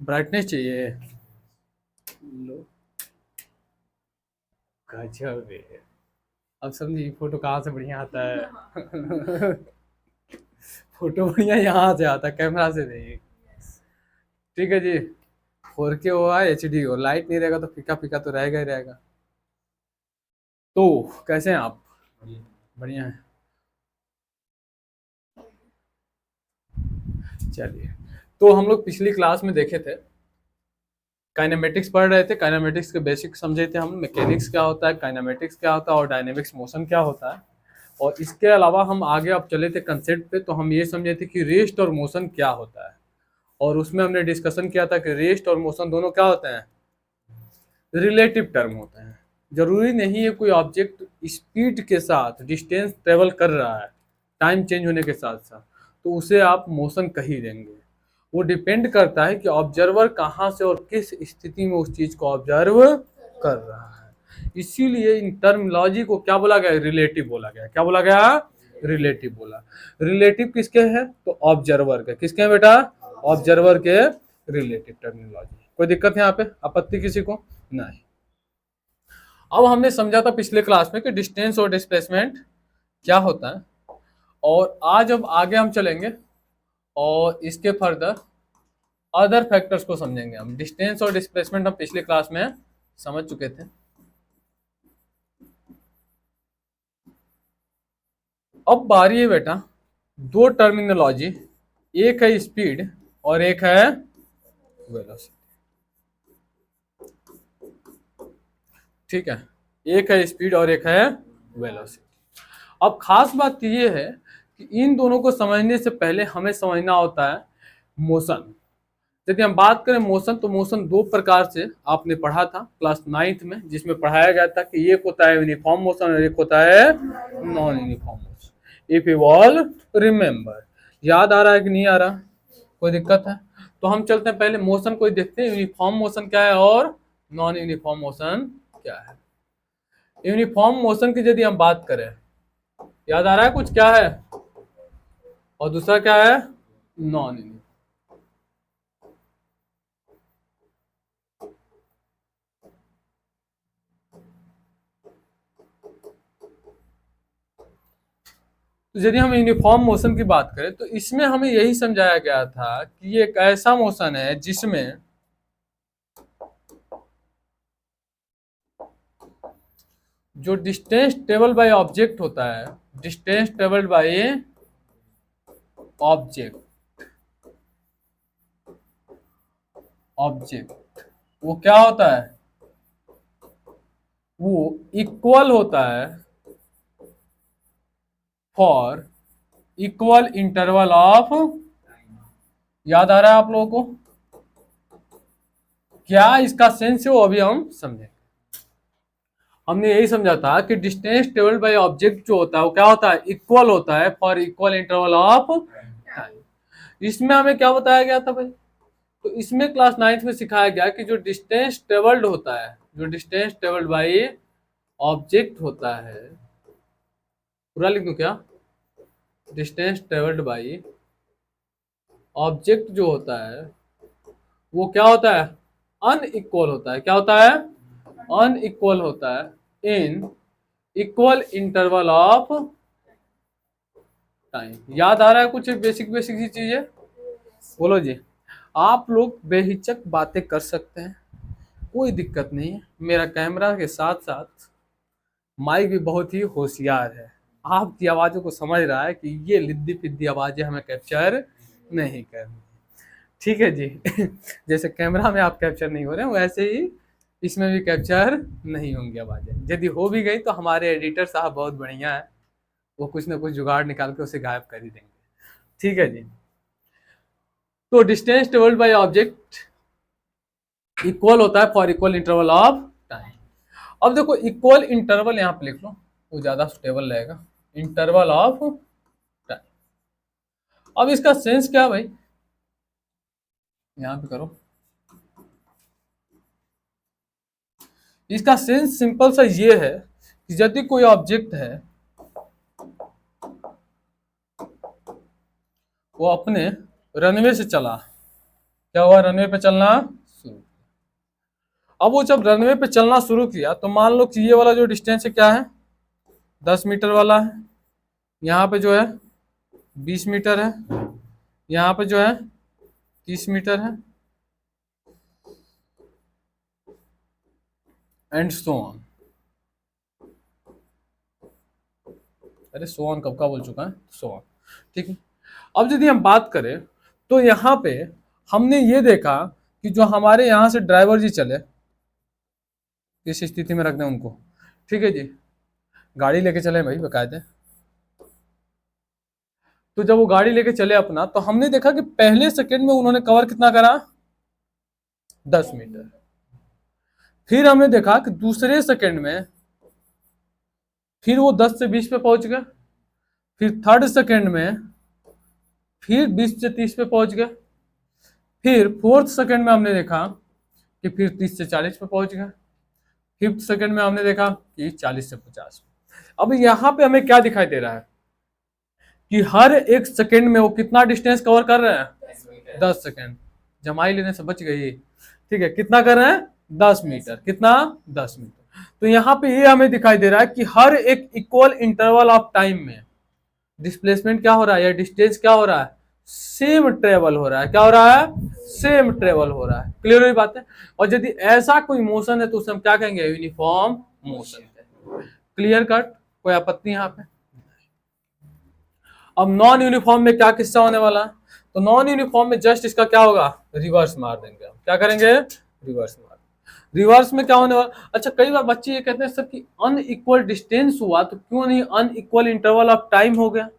Brightness चाहिए। लो, गजब है। अब समझिए फोटो कहाँ से बढ़िया आता है। फोटो बढ़िया यहाँ से आता है, कैमरा से नहीं। ठीक है जी। 4K हो HD हो, लाइट नहीं रहेगा तो फीका फीका तो रहेगा ही रहेगा। तो कैसे हैं आप? बढ़िया है। चलिए, तो हम लोग पिछली क्लास में देखे थे, काइनेमेटिक्स पढ़ रहे थे, काइनेमेटिक्स के बेसिक समझे थे हम, मैकेनिक्स क्या होता है, काइनेमेटिक्स क्या होता है और डायनेमिक्स मोशन क्या होता है। और इसके अलावा हम आगे अब चले थे कंसेप्ट पे, तो हम ये समझे थे कि रेस्ट और मोशन क्या होता है। और उसमें हमने डिस्कशन किया था कि रेस्ट और मोशन दोनों क्या होते हैं, रिलेटिव टर्म होते हैं। जरूरी नहीं है कोई ऑब्जेक्ट स्पीड के साथ डिस्टेंस ट्रेवल कर रहा है टाइम चेंज होने के साथ साथ तो उसे आप मोशन कह ही देंगे। वो डिपेंड करता है कि ऑब्जर्वर कहाँ से और किस स्थिति में उस चीज को ऑब्जर्व कर रहा है। इसीलिए इन टर्मिनोलॉजी को क्या बोला गया, रिलेटिव बोला गया। क्या बोला गया, रिलेटिव बोला। रिलेटिव किसके हैं, तो ऑब्जर्वर के। किसके हैं बेटा, ऑब्जर्वर के रिलेटिव टर्मिनोलॉजी। कोई दिक्कत है यहाँ पे, आपत्ति किसी को? नहीं। अब हमने समझा था पिछले क्लास में कि डिस्टेंस और डिस्प्लेसमेंट क्या होता है, और आज अब आगे हम चलेंगे और इसके फर्दर अदर फैक्टर्स को समझेंगे। हम डिस्टेंस और डिस्प्लेसमेंट हम पिछले क्लास में समझ चुके थे। अब बारी है बेटा दो टर्मिनोलॉजी, एक है स्पीड और एक है वेलोसिटी। ठीक है, एक है स्पीड और एक है वेलोसिटी। अब खास बात ये है कि इन दोनों को समझने से पहले हमें समझना होता है मोशन। यदि हम बात करें मोशन, तो मोशन दो प्रकार से आपने पढ़ा था क्लास 9th में, जिसमें पढ़ाया गया था कि एक होता है यूनिफॉर्म मोशन और एक होता है non uniform motion. If you all remember, याद आ रहा है कि नहीं आ रहा? कोई दिक्कत है? तो हम चलते हैं पहले मोशन को देखते हैं, यूनिफॉर्म मोशन क्या है और नॉन यूनिफॉर्म मोशन क्या है। यूनिफॉर्म मोशन की यदि हम बात करें, याद आ रहा है कुछ क्या है, और दूसरा क्या है, नॉन यूनिफॉर्म। तो यदि हम यूनिफॉर्म मोशन की बात करें तो इसमें हमें यही समझाया गया था कि ये एक ऐसा मोशन है जिसमें जो डिस्टेंस ट्रेवल बाय ऑब्जेक्ट होता है, distance travelled by object, object वो क्या होता है, वो इक्वल होता है फॉर इक्वल इंटरवल ऑफ। याद आ रहा है आप लोगों को? क्या इसका सेंस है वो अभी हम समझें। हमने यही समझा था कि डिस्टेंस ट्रेवल्ड बाय ऑब्जेक्ट जो होता है वो क्या होता है, इक्वल होता है for equal interval of time. इसमें हमें क्या बताया गया था भाई, तो इसमें क्लास 9th में सिखाया गया कि जो डिस्टेंस ट्रेवल्ड होता है, जो डिस्टेंस ट्रेवल्ड बाय ऑब्जेक्ट होता है, पूरा लिख दूं क्या, डिस्टेंस ट्रेवल्ड बाय ऑब्जेक्ट जो होता है वो क्या होता है, अनइक्वल होता है। क्या होता है, अनइक्वल होता है in equal interval of time. याद आ रहा है कुछ बेसिक बेसिक सी चीजें? बोलो जी। आप लोग बेहिचक बातें कर सकते हैं, कोई दिक्कत नहीं है। मेरा कैमरा के साथ साथ माइक भी बहुत ही होशियार है, आपकी आवाज़ों को समझ रहा है कि ये लिद्दी फिद्दी आवाज़ें हमें कैप्चर नहीं करनी। ठीक है जी। जैसे कैमरा में आप कैप्चर नहीं हो रहे हैं वैसे ही इसमें भी कैप्चर नहीं होंगी आवाज़ें। यदि हो भी गई तो हमारे एडिटर साहब बहुत बढ़िया है, वो कुछ ना कुछ जुगाड़ निकाल के उसे गायब कर ही देंगे। ठीक है जी। तो distance travelled by object equal होता है for equal interval of time. अब देखो इक्वल इंटरवल यहाँ पे लिख लो, वो ज्यादा सुटेबल रहेगा, इंटरवल ऑफ टाइम। अब इसका सेंस क्या भाई, यहाँ पे करो। इसका सेंस सिंपल सा ये है कि यदि कोई ऑब्जेक्ट है वो अपने रनवे से चला, क्या हुआ, रनवे पे चलना शुरू। अब वो जब रनवे पे चलना शुरू किया तो मान लो कि ये वाला जो डिस्टेंस है क्या है, 10 मीटर वाला है, यहाँ पे जो है 20 मीटर है, यहाँ पे जो है 30 मीटर है, एंड सो ऑन। अरे सो ऑन कब का बोल चुका है, सो ऑन। ठीक है, अब यदि हम बात करें तो यहाँ पे हमने ये देखा कि जो हमारे यहाँ से ड्राइवर जी चले, किस स्थिति में रख दें उनको, ठीक है जी, गाड़ी लेके चले भाई बकायदे। तो जब वो गाड़ी लेके चले अपना, तो हमने देखा कि पहले सेकंड में उन्होंने कवर कितना करा, 10 मीटर। फिर हमने देखा कि दूसरे सेकंड में फिर वो 10 से 20 पे पहुंच गए, फिर थर्ड सेकंड में फिर 20 से 30 पे पहुंच गए, फिर फोर्थ सेकंड में हमने देखा कि फिर 30 से 40 पे पहुंच गए, फिफ्थ सेकंड में हमने देखा कि 40 से 50। अब यहाँ पे हमें क्या दिखाई दे रहा है कि हर एक सेकंड में वो कितना डिस्टेंस कवर कर रहे हैं, 10 सेकंड। जमाई लेने से बच गई, ठीक है, कितना कर रहे हैं, 10 मीटर, कितना, 10 मीटर। तो यहाँ पे ये हमें दिखाई दे रहा है कि हर एक इक्वल इंटरवल ऑफ टाइम में डिस्प्लेसमेंट क्या हो रहा है या डिस्टेंस क्या हो रहा है, सेम ट्रेवल हो रहा है। क्या हो रहा है, सेम ट्रेवल हो रहा है। क्लियर हुई बात है। और यदि ऐसा कोई मोशन है तो उसे हम क्या कहेंगे, यूनिफॉर्म मोशन। क्लियर कट, कोई आपत्ति यहाँ पे। अब नॉन यूनिफॉर्म में क्या किस्सा होने वाला है, तो नॉन यूनिफॉर्म में जस्ट इसका क्या होगा, रिवर्स मार देंगे हम। क्या करेंगे, रिवर्स मार। रिवर्स में क्या होने वाला, अच्छा कई बार बच्चे ये कहते हैं सर कि अनइक्वल डिस्टेंस हुआ तो क्यों नहीं अनइक्वल इंटरवल ऑफ टाइम हो गया।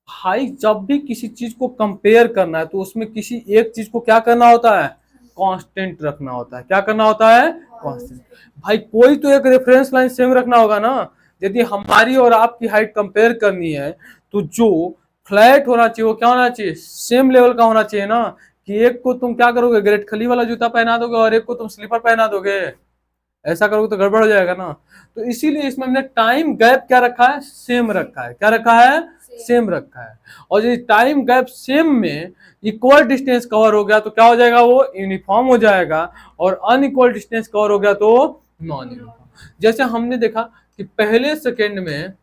भाई जब भी किसी चीज को कंपेयर करना है तो उसमें किसी एक चीज को क्या करना होता है, कांस्टेंट रखना होता है। क्या करना होता है, कांस्टेंट। भाई कोई तो एक रेफरेंस लाइन सेम रखना होगा ना। यदि हमारी और आपकी हाइट कंपेयर करनी है तो जो फ्लैट होना चाहिए वो क्या होना चाहिए, सेम लेवल का होना चाहिए ना। कि एक को तुम क्या करोगे, ग्रेट खली वाला जूता पहना दोगे और एक को तुम स्लीपर पहना दोगे, ऐसा करोगे तो गड़बड़ हो जाएगा ना। तो इसीलिए इसमें हमने टाइम गैप क्या रखा है, सेम रखा है। क्या रखा है, सेम रखा है। और यदि टाइम गैप सेम में इक्वल डिस्टेंस कवर हो गया तो क्या हो जाएगा, वो यूनिफॉर्म हो जाएगा। और अनइक्वल डिस्टेंस कवर हो गया तो नॉन यूनिफॉर्म। जैसे हमने देखा कि पहले सेकेंड में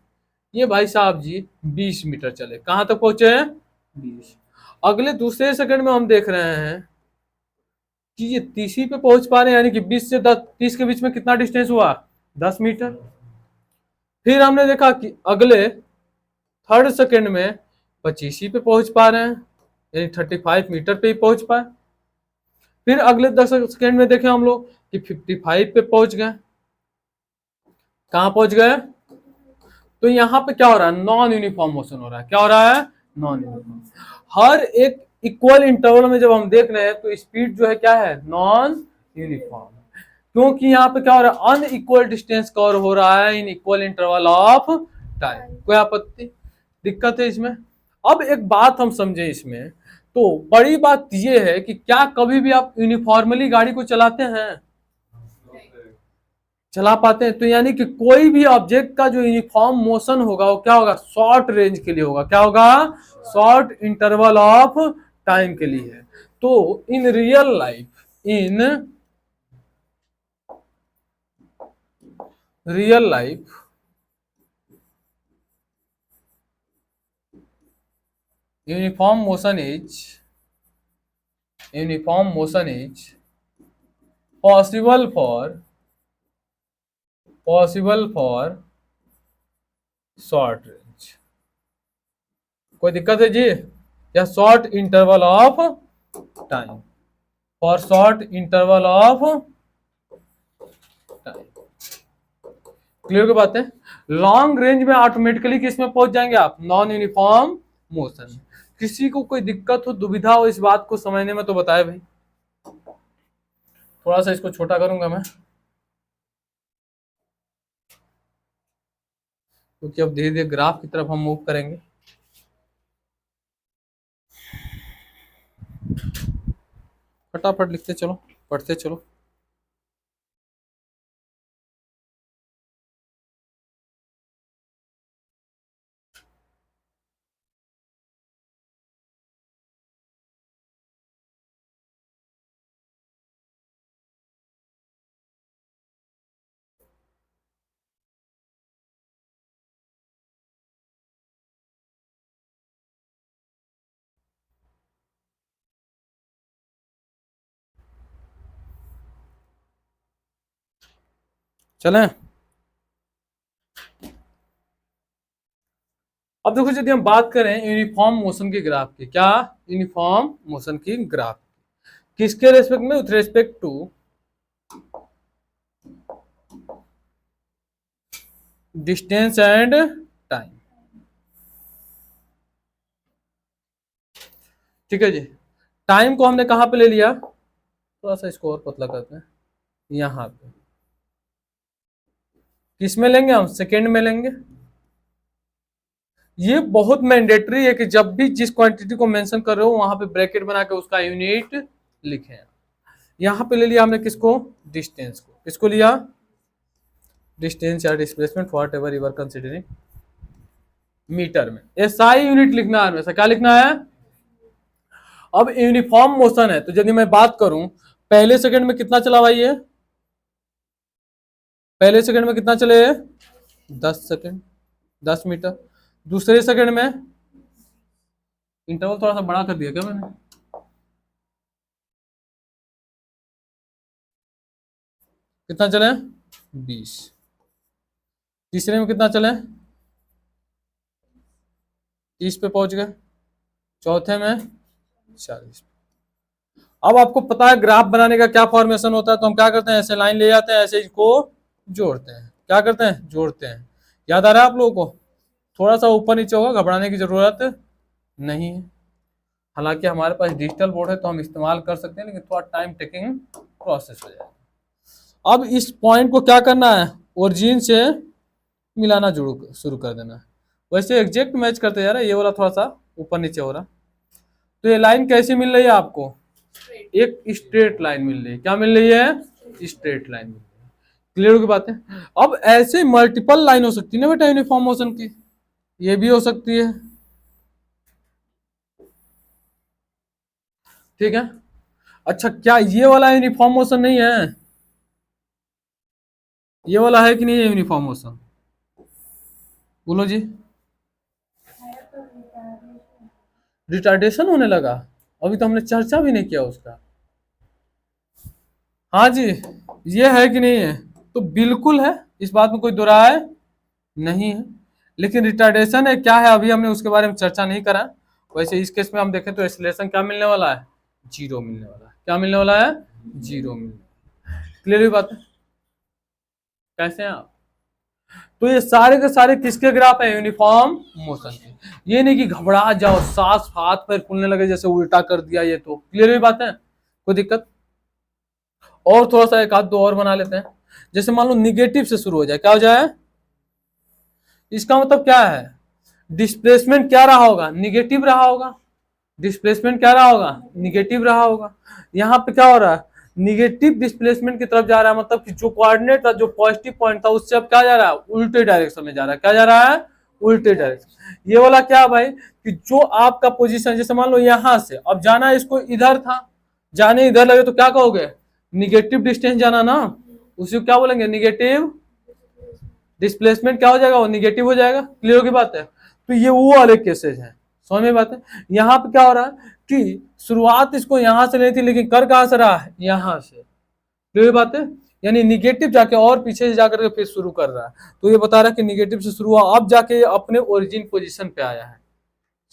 ये भाई साहब जी 20 मीटर चले, कहां तक पहुंचे हैं, 20। अगले दूसरे सेकंड में हम देख रहे हैं कि ये 30 ही पे पहुंच पा रहे हैं, यानी कि 20 से 30 के बीच में कितना डिस्टेंस हुआ, 10 मीटर। फिर हमने देखा कि अगले थर्ड सेकंड में 25 ही पे पहुंच पा रहे हैं, यानी 35 मीटर पे ही पहुंच पाए। फिर अगले 10 सेकंड में देखें हम लोग कि 55 पे पहुंच गए। कहां पहुंच गए, तो यहां पे क्या हो रहा है, नॉन यूनिफॉर्म मोशन हो रहा है। क्या हो रहा है, नॉन यूनिफॉर्म। हर एक इक्वल इंटरवल में जब हम देख रहे हैं तो स्पीड जो है क्या है, नॉन यूनिफॉर्म। क्योंकि यहाँ पे क्या हो रहा है, अनइक्वल डिस्टेंस कवर हो रहा है in equal interval of time. कोई आपत्ति, दिक्कत है इसमें। अब एक बात हम समझे इसमें, तो बड़ी बात यह है कि क्या कभी भी आप यूनिफॉर्मली गाड़ी को चलाते हैं, चला पाते हैं। तो यानी कि कोई भी ऑब्जेक्ट का जो यूनिफॉर्म मोशन होगा वो क्या होगा, शॉर्ट रेंज के लिए होगा। क्या होगा, शॉर्ट इंटरवल ऑफ टाइम के लिए है। तो in real life, in real life uniform motion is possible for short range. कोई दिक्कत है जी, या short interval of time, for short interval of time. Clear की बात है। लॉन्ग रेंज में ऑटोमेटिकली किस में पहुंच जाएंगे आप, नॉन यूनिफॉर्म मोशन। किसी को कोई दिक्कत हो, दुविधा हो इस बात को समझने में तो बताए भाई। थोड़ा सा इसको छोटा करूंगा मैं, क्योंकि अब धीरे धीरे ग्राफ की तरफ हम मूव करेंगे। फटाफट लिखते चलो, पढ़ते चलो। चलें। अब देखो यदि हम बात करें यूनिफॉर्म मोशन के ग्राफ की, क्या यूनिफॉर्म मोशन की ग्राफ किसके रेस्पेक्ट में, with respect to distance and time. ठीक है जी। टाइम को हमने कहां पे ले लिया, थोड़ा सा इसको और पतला करते हैं, यहां पे किस में लेंगे हम, सेकेंड में लेंगे। ये बहुत मैंडेटरी है कि जब भी जिस क्वांटिटी को मेंशन कर रहे हो वहां पे ब्रैकेट बना के उसका यूनिट लिखें। यहां पे ले लिया हमने किसको, डिस्टेंस को, किसको लिया, डिस्टेंस या displacement whatever you are considering, metre में। एसआई यूनिट लिखना है हमेशा, क्या लिखना है। अब यूनिफॉर्म मोशन है तो यदि मैं बात करूं पहले सेकंड में कितना चला भाई, ये पहले सेकंड में कितना चले, 10 सेकंड, 10 मीटर। दूसरे सेकंड में, इंटरवल थोड़ा सा बड़ा कर दिया क्या मैंने, कितना चले, 20। तीसरे में कितना चले, 30 पे पहुंच गए। चौथे में 40। अब आपको पता है ग्राफ बनाने का क्या फॉर्मेशन होता है, तो हम क्या करते हैं, ऐसे लाइन ले जाते हैं, ऐसे इसको जोड़ते हैं, क्या करते हैं, जोड़ते हैं। याद आ रहा है आप लोगों को, थोड़ा सा ऊपर नीचे होगा, घबराने की जरूरत नहीं है। हालांकि हमारे पास डिजिटल बोर्ड है तो हम इस्तेमाल कर सकते हैं, लेकिन थोड़ा टाइम टेकिंग प्रोसेस हो जाएगा। अब इस पॉइंट को क्या करना है, ओरिजिन से मिलाना शुरू कर देना है। वैसे एग्जैक्ट मैच करते जा रहा है, ये वाला थोड़ा सा ऊपर नीचे हो रहा। तो ये लाइन कैसी मिल रही है आपको, एक स्ट्रेट लाइन मिल रही है, क्या मिल रही है, स्ट्रेट लाइन मिल रही है। क्लियर होगी बातें। अब ऐसे मल्टीपल लाइन हो सकती है ना बेटा यूनिफॉर्म मोशन की, ये भी हो सकती है, ठीक है। अच्छा क्या ये वाला यूनिफॉर्म मोशन नहीं है, ये वाला है कि नहीं है यूनिफॉर्म मोशन, बोलो जी। रिटार्डेशन होने लगा, अभी तो हमने चर्चा भी नहीं किया उसका। हाँ जी, ये है कि नहीं है, तो बिल्कुल है, इस बात में कोई दो राय नहीं है। लेकिन रिटार्डेशन है क्या है, अभी हमने उसके बारे में चर्चा नहीं करा। वैसे इस केस में हम देखें तो एक्सीलरेशन क्या मिलने वाला है, 0 मिलने वाला है। क्या मिलने वाला है, 0 मिलने। क्लियर हुई बात है, कैसे हैं आप। तो ये सारे के सारे किसके ग्राफ है, यूनिफॉर्म मोशन के। ये नहीं कि घबरा जाओ, सांस हाथ पैर फूलने लगे जैसे उल्टा कर दिया, ये तो क्लियर हुई बात है, कोई दिक्कत। और थोड़ा सा एक आध दो और बना लेते हैं। जैसे मान लो निगेटिव से शुरू हो जाए, क्या हो जाए, इसका मतलब क्या है, डिस्प्लेसमेंट क्या रहा होगा, निगेटिव रहा होगा। डिस्प्लेसमेंट क्या रहा होगा, निगेटिव रहा होगा। यहाँ पे क्या हो रहा है, निगेटिव डिस्प्लेसमेंट की तरफ जा रहा है, मतलब कि जो कोऑर्डिनेट था, जो पॉजिटिव पॉइंट था, उससे अब क्या जा रहा है, उल्टे डायरेक्शन में जा रहा है। क्या जा रहा है, उल्टे डायरेक्शन। ये वाला क्या भाई, कि जो आपका पोजीशन, जैसे मान लो यहां से अब जाना है इसको, इधर था, जाने इधर लगे तो क्या कहोगे, निगेटिव डिस्टेंस जाना ना, उसी को क्या बोलेंगे, निगेटिव डिस्प्लेसमेंट। क्या हो जाएगा, वो निगेटिव हो जाएगा। क्लियर की बात है। तो ये वो वाले केसेज हैं, समझ में बात है। यहाँ पे क्या हो रहा है कि शुरुआत इसको यहां से लेनी थी, लेकिन कर कहां से रहा है, यहां से। क्लियर बात है, यानी निगेटिव जाके और पीछे से जाकर के फिर शुरू कर रहा है। तो ये बता रहा है कि निगेटिव से शुरू हुआ, अब जाके अपने ओरिजिन पोजीशन पे आया है।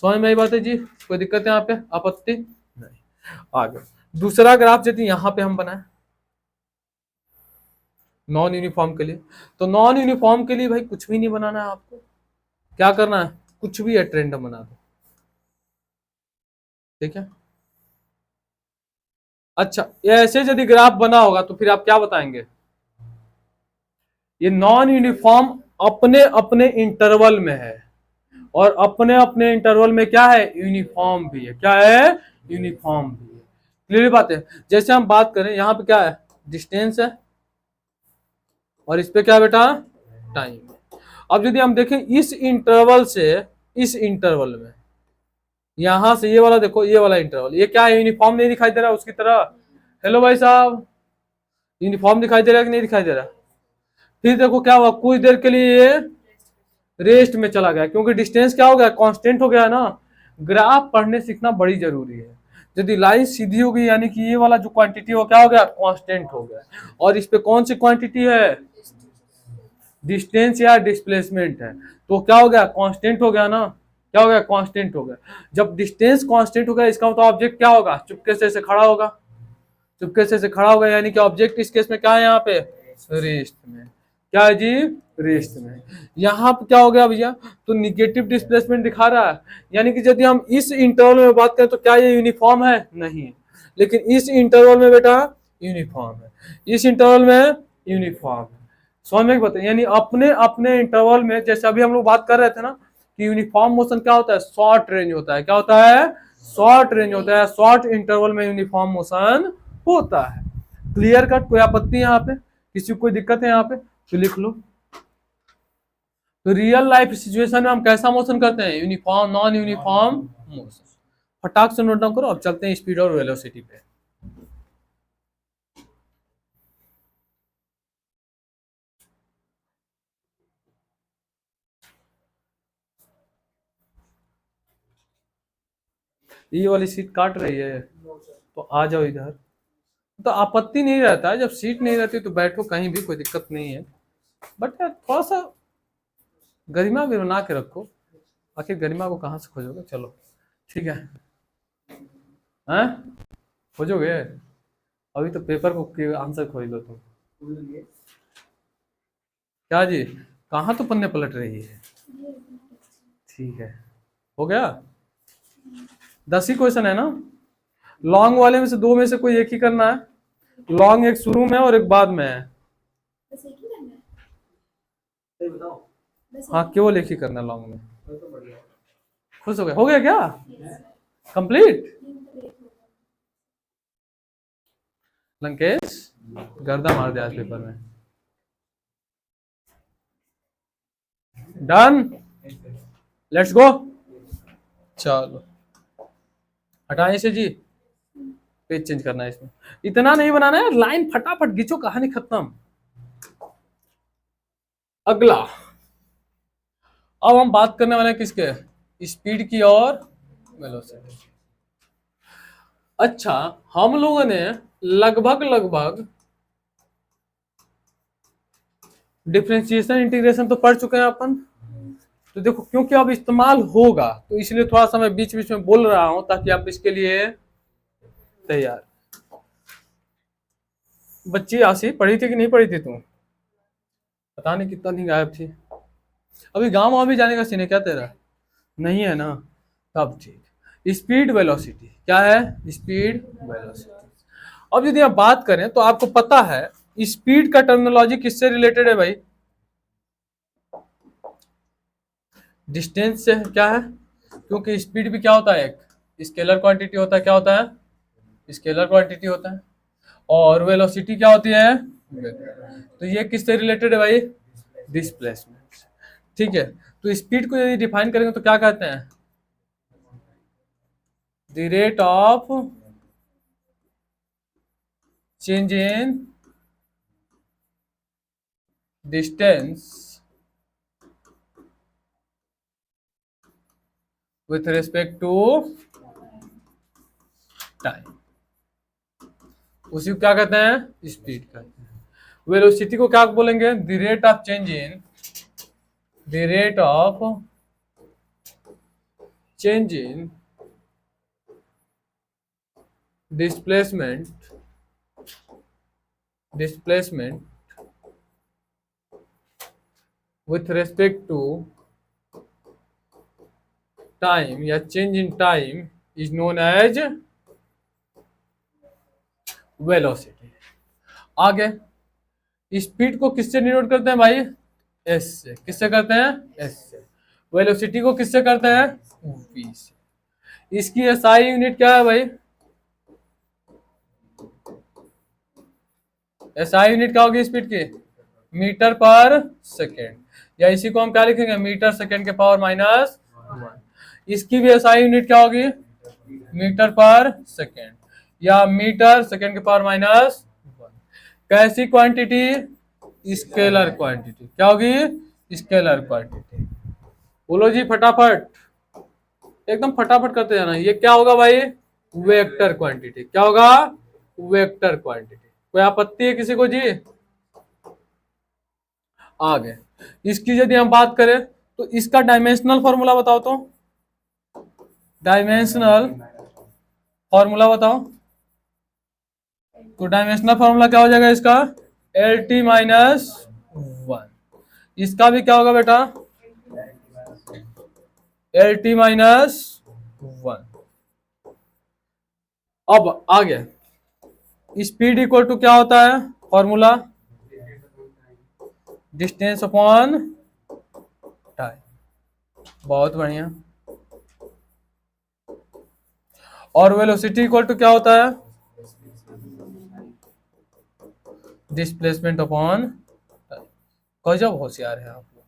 समझ में आई बात है जी, कोई दिक्कत है यहाँ पे, आपत्ति नहीं। आगे दूसरा ग्राफ यदि यहाँ पे हम बनाए नॉन यूनिफॉर्म के लिए, तो नॉन यूनिफॉर्म के लिए भाई कुछ भी नहीं बनाना है आपको, क्या करना है, कुछ भी है ट्रेंड बना दो, ठीक है। अच्छा ये ऐसे यदि ग्राफ बना होगा तो फिर आप क्या बताएंगे, ये नॉन यूनिफॉर्म अपने अपने इंटरवल में है, और अपने अपने इंटरवल में क्या है, यूनिफॉर्म भी है। क्या है, यूनिफॉर्म भी है। क्लियर बात है। जैसे हम बात करें यहाँ पे क्या है, डिस्टेंस है, और इस पे क्या बेटा, टाइम। अब यदि हम देखें इस इंटरवल से, इस इंटरवल में यहां से ये वाला देखो, ये वाला इंटरवल, ये क्या है, यूनिफॉर्म नहीं दिखाई दे रहा उसकी तरह। हेलो भाई साहब, यूनिफॉर्म दिखाई दे रहा है कि नहीं दिखाई दे रहा। फिर देखो क्या हुआ, कुछ देर के लिए ये रेस्ट में चला गया, क्योंकि डिस्टेंस क्या हो गया, कांस्टेंट हो गया ना। ग्राफ पढ़ने सीखना बड़ी जरूरी है। यदि लाइन सीधी हो गई, यानी कि ये वाला जो क्वांटिटी हो क्या हो गया, कांस्टेंट हो गया। और इस पे कौन सी क्वांटिटी है, डिस्टेंस या डिस्प्लेसमेंट है, तो क्या हो गया, कांस्टेंट हो गया ना, क्या हो गया, कांस्टेंट हो गया। जब डिस्टेंस कांस्टेंट हो गया, इसका मतलब ऑब्जेक्ट क्या होगा, चुपके से खड़ा होगा, चुपके से खड़ा होगा, यानी कि ऑब्जेक्ट इस केस में क्या है, यहाँ पे रेस्ट में, क्या है जी, रेस्ट में। यहाँ पे क्या हो गया भैया, तो निगेटिव डिस्प्लेसमेंट दिखा रहा है, यानी कि यदि हम इस इंटरवल में बात करें तो क्या ये यूनिफॉर्म है, नहीं, लेकिन इस इंटरवल में बेटा यूनिफॉर्म है, इस इंटरवल में यूनिफॉर्म है। समझ में बताइए, यानी अपने अपने इंटरवल में, जैसे अभी हम लोग बात कर रहे थे ना कि यूनिफॉर्म मोशन क्या होता है, शॉर्ट रेंज होता है, क्या होता है, शॉर्ट रेंज होता है, शॉर्ट इंटरवल में यूनिफॉर्म मोशन होता है। क्लियर कट, कोई आपत्ति है यहाँ पे, किसी को कोई दिक्कत है यहाँ पे तो लिख लो। तो रियल लाइफ सिचुएशन में हम कैसा मोशन करते हैं, यूनिफॉर्म, नॉन यूनिफॉर्म मोशन। फटाक से नोट डाउन करो, अब चलते हैं स्पीड और वेलोसिटी पे। ये वाली सीट काट रही है तो आ जाओ इधर, तो आपत्ति नहीं रहता है, जब सीट नहीं रहती तो बैठो कहीं भी, कोई दिक्कत नहीं है, बट यार थोड़ा सा गरिमा भी बना के रखो, आखिर गरिमा को कहाँ से खोजोगे, चलो ठीक है, हैं खोजोगे, अभी तो पेपर को आंसर खोज लो तुम, क्या जी, कहाँ तो पन्ने पलट रही है, ठीक है, हो गया, 10 ही क्वेश्चन है ना, लॉन्ग वाले में से दो में से कोई एक ही करना है, लॉन्ग एक शुरू में और एक बाद में है, हाँ केवल एक ही करना है लॉन्ग में, खुश हो गया क्या, कंप्लीट, लंकेश गर्दा मार दिया आज पेपर में, डन, लेट्स गो, चलो हटाए से जी, पेज चेंज करना है इसमें, इतना नहीं बनाना है, लाइन फटाफट खींचो, कहानी खत्म। अगला, अब हम बात करने वाले हैं किसके, स्पीड की और वेलोसिटी। अच्छा, हम लोगों ने लगभग लगभग डिफरेंशिएशन इंटीग्रेशन तो पढ़ चुके हैं अपन, तो देखो क्योंकि अब इस्तेमाल होगा तो इसलिए थोड़ा सा मैं बीच बीच में बोल रहा हूं ताकि आप इसके लिए तैयार। बच्ची आशी पढ़ी थी कि नहीं पढ़ी थी तुम, पता नहीं कितना दिन गायब थी, अभी गांव वाँव भी जाने का सीन है क्या तेरा, नहीं है ना, तब ठीक। स्पीड वेलोसिटी क्या है, स्पीड वेलोसिटी। अब यदि आप बात करें तो आपको पता है स्पीड का टर्मिनोलॉजी किससे रिलेटेड है भाई, डिस्टेंस से, क्या है, क्योंकि स्पीड भी क्या होता है, एक स्केलर क्वांटिटी होता है, क्या होता है, स्केलर क्वांटिटी होता है, और वेलोसिटी क्या होती है, तो ये किससे रिलेटेड है भाई, डिस्प्लेसमेंट, ठीक है। तो स्पीड को यदि डिफाइन करेंगे तो क्या कहते हैं, the rate of change in distance with respect to time, उसी को क्या कहते हैं, स्पीड कहते हैं। वेलोसिटी को क्या बोलेंगे, the rate of change in, the rate of change in displacement, displacement with respect to time या change in time is known as velocity. आगे स्पीड को किससे डिनोट करते हैं भाई, एस से, किससे करते हैं, एस से। वेलोसिटी को किससे करते हैं, वी से। इसकी एसआई यूनिट क्या है भाई, एसआई यूनिट क्या होगी स्पीड की, मीटर पर सेकेंड, या इसी को हम क्या लिखेंगे, मीटर सेकेंड के पावर माइनस 1। इसकी भी एसआई यूनिट क्या होगी, मीटर पर सेकेंड, या मीटर सेकेंड के पावर माइनस 1। कैसी क्वांटिटी, स्केलर क्वांटिटी, क्या होगी, स्केलर क्वांटिटी। बोलो जी फटाफट, एकदम फटाफट करते जाना, ये क्या होगा भाई, वेक्टर क्वांटिटी, क्या होगा, वेक्टर क्वांटिटी। कोई आपत्ति है किसी को जी, आगे इसकी यदि हम बात करें तो इसका डायमेंशनल फॉर्मूला बताओ तो, डायमेंशनल फॉर्मूला बताओ। तो डायमेंशनल फॉर्मूला क्या हो जाएगा इसका, एल टी माइनस वन। इसका भी क्या होगा बेटा, एल टी माइनस वन। अब आगे स्पीड इक्वल टू क्या होता है फॉर्मूला, डिस्टेंस अपॉन टाइम। बहुत बढ़िया। और वेलोसिटी इक्वल टू क्या होता है, डिस्प्लेसमेंट अपॉन टाइम। गजब होशियार है आप लोग,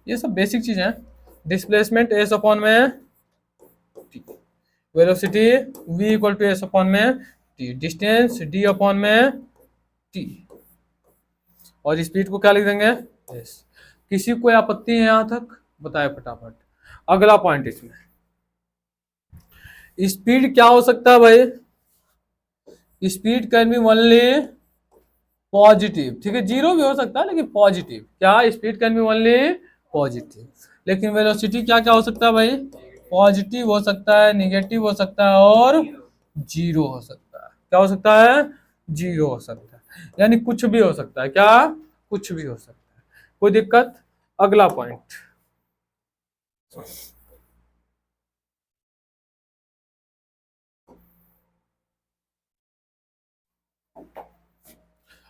ये सब बेसिक चीज है। डिस्प्लेसमेंट एस अपॉन में T, velocity v equal to S upon में टी, डिस्टेंस d अपॉन में टी, और स्पीड को क्या लिख देंगे एस। किसी को आपत्ति है यहां तक, बताए फटाफट। अगला पॉइंट इसमें स्पीड क्या हो सकता है भाई, speed can be only positive, ठीक है, जीरो भी हो सकता है लेकिन पॉजिटिव। क्या, speed can be only positive. लेकिन वेलोसिटी क्या क्या हो सकता है भाई, पॉजिटिव हो सकता है, निगेटिव हो सकता है और जीरो हो सकता है। क्या हो सकता है, जीरो हो सकता है, यानी कुछ भी हो सकता है। क्या, कुछ भी हो सकता है, कोई दिक्कत। अगला पॉइंट,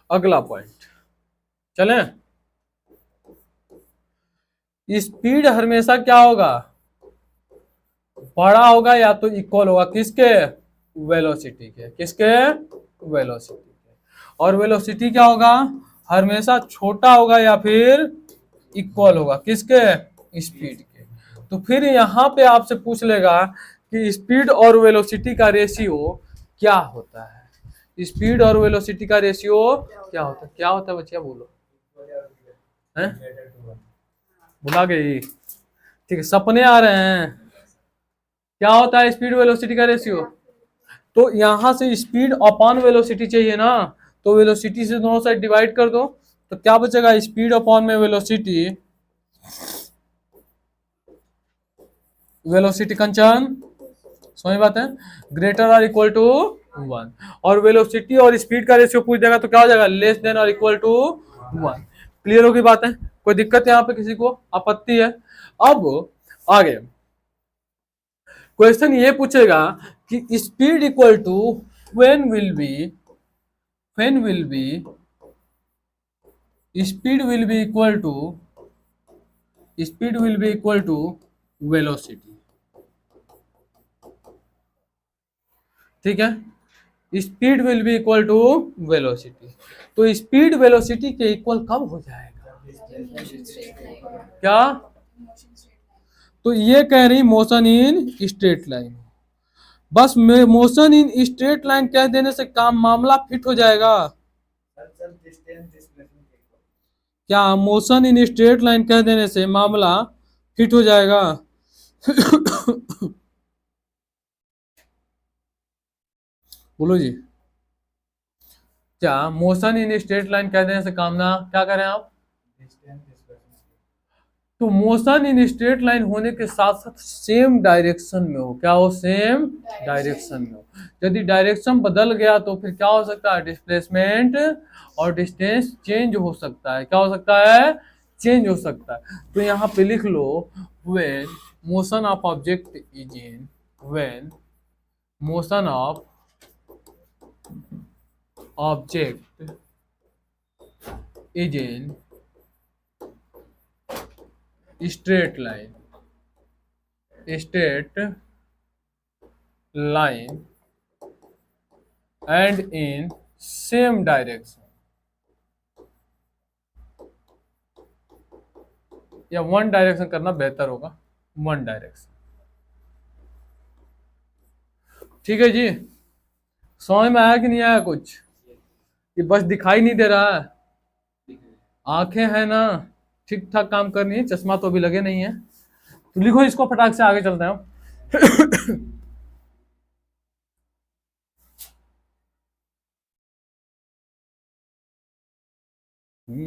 अगला पॉइंट चलें। स्पीड हमेशा क्या होगा, बड़ा होगा या तो इक्वल होगा किसके, वेलोसिटी के। किसके, वेलोसिटी के। और वेलोसिटी क्या होगा, हमेशा छोटा होगा या फिर इक्वल होगा किसके, स्पीड के। तो फिर यहां पे आपसे पूछ लेगा कि स्पीड और वेलोसिटी का रेशियो क्या होता है। स्पीड और वेलोसिटी का रेशियो क्या होता है, क्या होता है बच्चिया बोलो, हैं, भुला गई, ठीक है, सपने आ रहे हैं। क्या होता है स्पीड वेलोसिटी का रेशियो, तो यहां से स्पीड अपॉन वेलोसिटी चाहिए ना, तो वेलोसिटी से दोनों साइड डिवाइड कर दो, तो क्या बचेगा, स्पीड अपॉन में वेलोसिटी, वेलोसिटी कंचन, समझ बात है, ग्रेटर और इक्वल टू वन। और वेलोसिटी और स्पीड का रेशियो पूछ देगा तो क्या हो जाएगा, लेस देन और इक्वल टू वन। क्लियर होगी बात है, कोई दिक्कत है यहाँ पे, किसी को आपत्ति है। अब आगे क्वेश्चन ये पूछेगा कि speed equal to when will be, when will be, speed will be equal to, speed will be equal to velocity, ठीक है, speed will be equal to velocity. तो स्पीड वेलोसिटी के इक्वल कब हो जाएगा, क्या, तो ये कह रही मोशन इन स्ट्रेट लाइन। बस मोशन इन स्ट्रेट लाइन कह देने से काम मामला फिट हो जाएगा। क्या मोशन इन स्ट्रेट लाइन कह देने से मामला फिट हो जाएगा। बोलो जी, क्या मोशन इन स्ट्रेट लाइन कह देने से काम ना, क्या करें आप, तो मोशन इन स्ट्रेट लाइन होने के साथ साथ सेम डायरेक्शन में हो, क्या हो, सेम डायरेक्शन में हो। यदि डायरेक्शन बदल गया तो फिर क्या हो सकता है, डिस्प्लेसमेंट और डिस्टेंस चेंज हो सकता है। क्या हो सकता है, चेंज हो सकता है। तो यहाँ पे लिख लो, when motion of object is in, when motion of object is in straight line, straight line and in same direction, या वन डायरेक्शन करना बेहतर होगा, वन डायरेक्शन, ठीक है जी। समझ में आया कि नहीं आया कुछ, ये बस दिखाई नहीं दे रहा है, आंखें हैं ना ठीक ठाक काम करनी है, चश्मा तो अभी लगे नहीं है। तो लिखो इसको फटाक से, आगे चलते हैं। भाई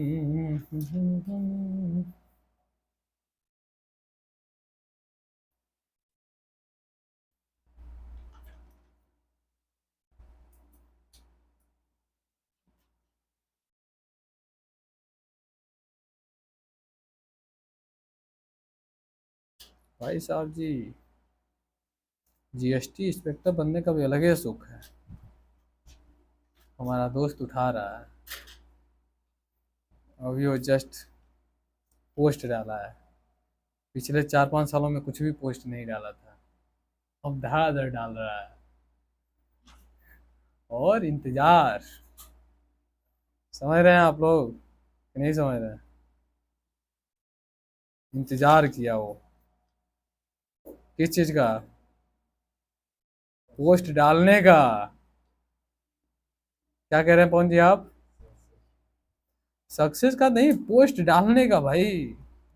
साहब जी, जीएसटी इंस्पेक्टर बनने का भी अलग ही सुख है। हमारा दोस्त उठा रहा है, अभी वो जस्ट पोस्ट डाला है। पिछले 4-5 सालों में कुछ भी पोस्ट नहीं डाला था, अब धड़ाधड़ डाल रहा है। और इंतजार, समझ रहे हैं आप लोग कि नहीं समझ रहे हैं? इंतजार किया वो, किस चीज का? पोस्ट डालने का। क्या कह रहे हैं पवन जी आप? सक्सेस का नहीं, पोस्ट डालने का भाई।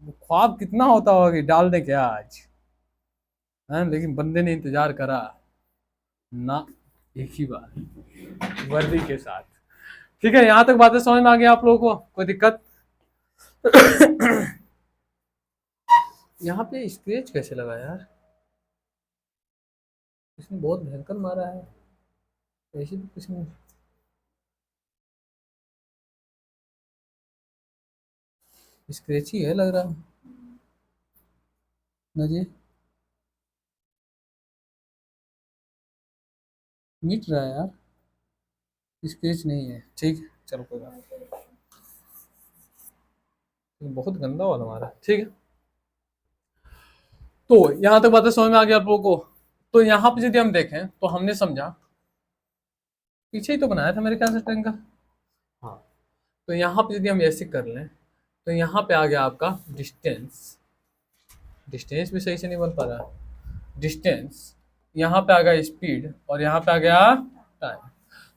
वो ख्वाब कितना होता होगा कि डाल दें क्या आज, है? लेकिन बंदे ने इंतजार करा ना, एक ही बार वर्दी के साथ। ठीक है, यहां तक बातें समझ में आ गई आप लोगों को? कोई दिक्कत? यहाँ पे स्क्रेच कैसे लगा यार? इसने बहुत भयंकर मारा है, ऐसे भी कुछ नहीं। स्क्रेच ही है लग रहा ना जी, मिट रहा है यार, स्क्रेच नहीं है। ठीक है, चलो कोई बात नहीं, बहुत गंदा वाला मारा है। ठीक है, तो यहाँ तक बातें समझ में आ गई आप लोगों को? तो यहाँ पे यदि हम देखें तो हमने समझा, पीछे ही तो बनाया था मेरे ख्याल से ट्रायंगल। हाँ, तो यहाँ पे यदि हम ऐसे कर लें तो यहाँ पे आ गया आपका डिस्टेंस। डिस्टेंस भी सही से नहीं बन पा रहा, डिस्टेंस। यहाँ पे आ गया स्पीड और यहाँ पे आ गया टाइम।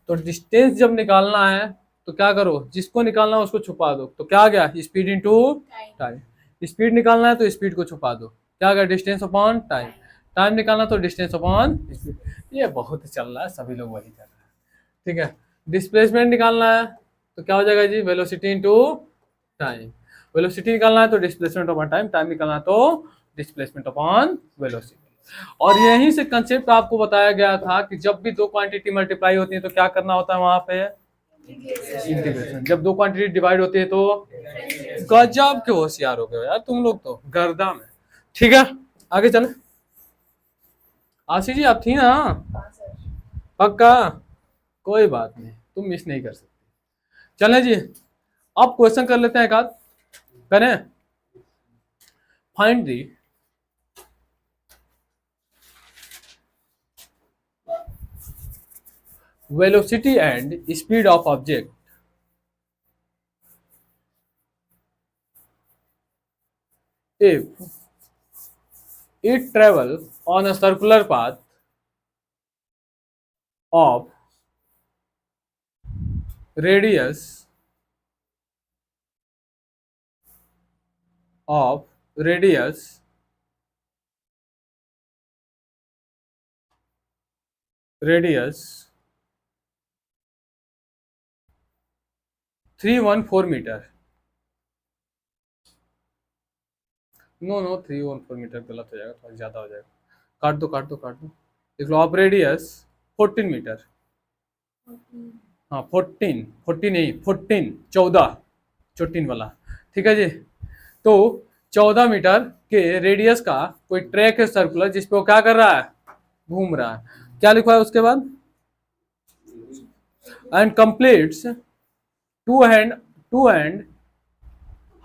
तो डिस्टेंस जब निकालना है तो क्या करो, जिसको निकालना है उसको छुपा दो। तो क्या आ गया, स्पीड इंटू टाइम। स्पीड निकालना है तो स्पीड को छुपा दो, क्या आ गया, डिस्टेंस अपॉन टाइम। टाइम निकालना तो डिस्टेंस अपॉन स्पीड। ये बहुत चल रहा है, सभी लोग वही कर रहे हैं। ठीक है, डिस्प्लेसमेंट निकालना है तो क्या हो जाएगा जी, वेलोसिटी इंटू टाइम। वेलोसिटी निकालना है तो डिस्प्लेसमेंट अपॉन टाइम, टाइम निकालना है तो डिस्प्लेसमेंट अपॉन वेलोसिटी। और यहीं से कंसेप्ट आपको बताया गया था कि जब भी दो क्वांटिटी मल्टीप्लाई होती है तो क्या करना होता है वहां पे, इंटीग्रेशन। जब दो क्वांटिटी डिवाइड होती है तो, गजब के होशियार हो गए यार तुम लोग तो, गर्दा में। ठीक है, आगे चले। आशी जी आप थी ना? पक्का? कोई बात नहीं, तुम मिस नहीं कर सकते। चलें जी, अब क्वेश्चन कर लेते हैं एक आध, करें? Find the velocity and speed of object if it travel on a circular path of radius of radius radius 314 मीटर। नो नो, 314 मीटर गलत हो जाएगा, थोड़ा ज्यादा हो जाएगा। काट दो काट दो काट दो, देख लो। Of radius 14 metre. हाँ 14, 40 नहीं 14, 14, 14 वाला। ठीक है जी, तो 14 मीटर के रेडियस का कोई ट्रैक है सर्कुलर, जिसपे वो क्या कर रहा है, घूम रहा है। क्या लिखा है उसके बाद, and completes two and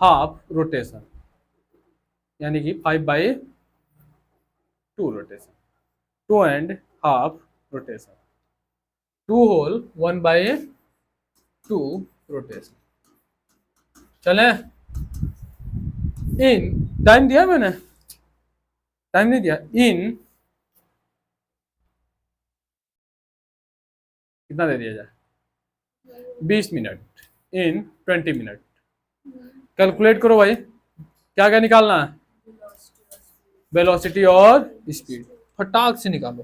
half rotation, यानी कि 5/2 रोटेशन, 2.5 रोटेशन, 2 होल 1/2 रोटेशन। चले, इन टाइम दिया मैंने, टाइम नहीं दिया। इन कितना दे दिया जाए, 20 मिनट, इन 20 मिनट। कैलकुलेट करो भाई, क्या क्या निकालना है, वेलोसिटी और स्पीड, फटाक से निकालो।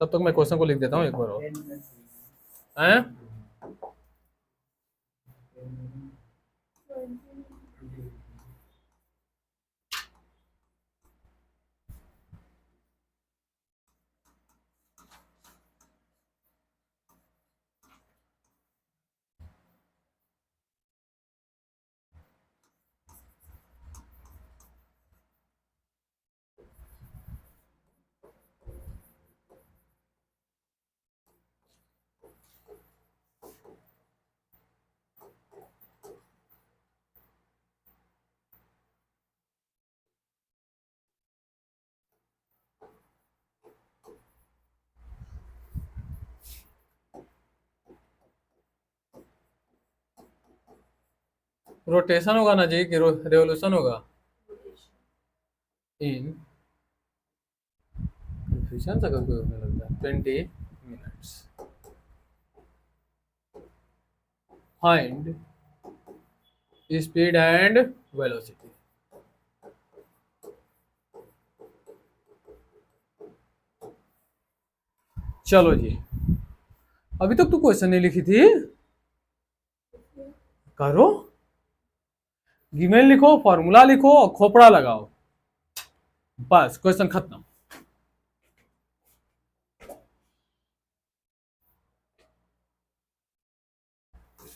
तब तक मैं क्वेश्चन को लिख देता हूँ एक बार और, हैं? रोटेशन होगा ना जी कि रेवोल्यूशन होगा? इन कंफ्यूजन सा कभी होने लगता है। 20 minutes find speed and velocity. चलो जी, अभी तक तो क्वेश्चन नहीं लिखी थी, करो। गिमेल लिखो, फॉर्मूला लिखो और खोपड़ा लगाओ, बस क्वेश्चन खत्म।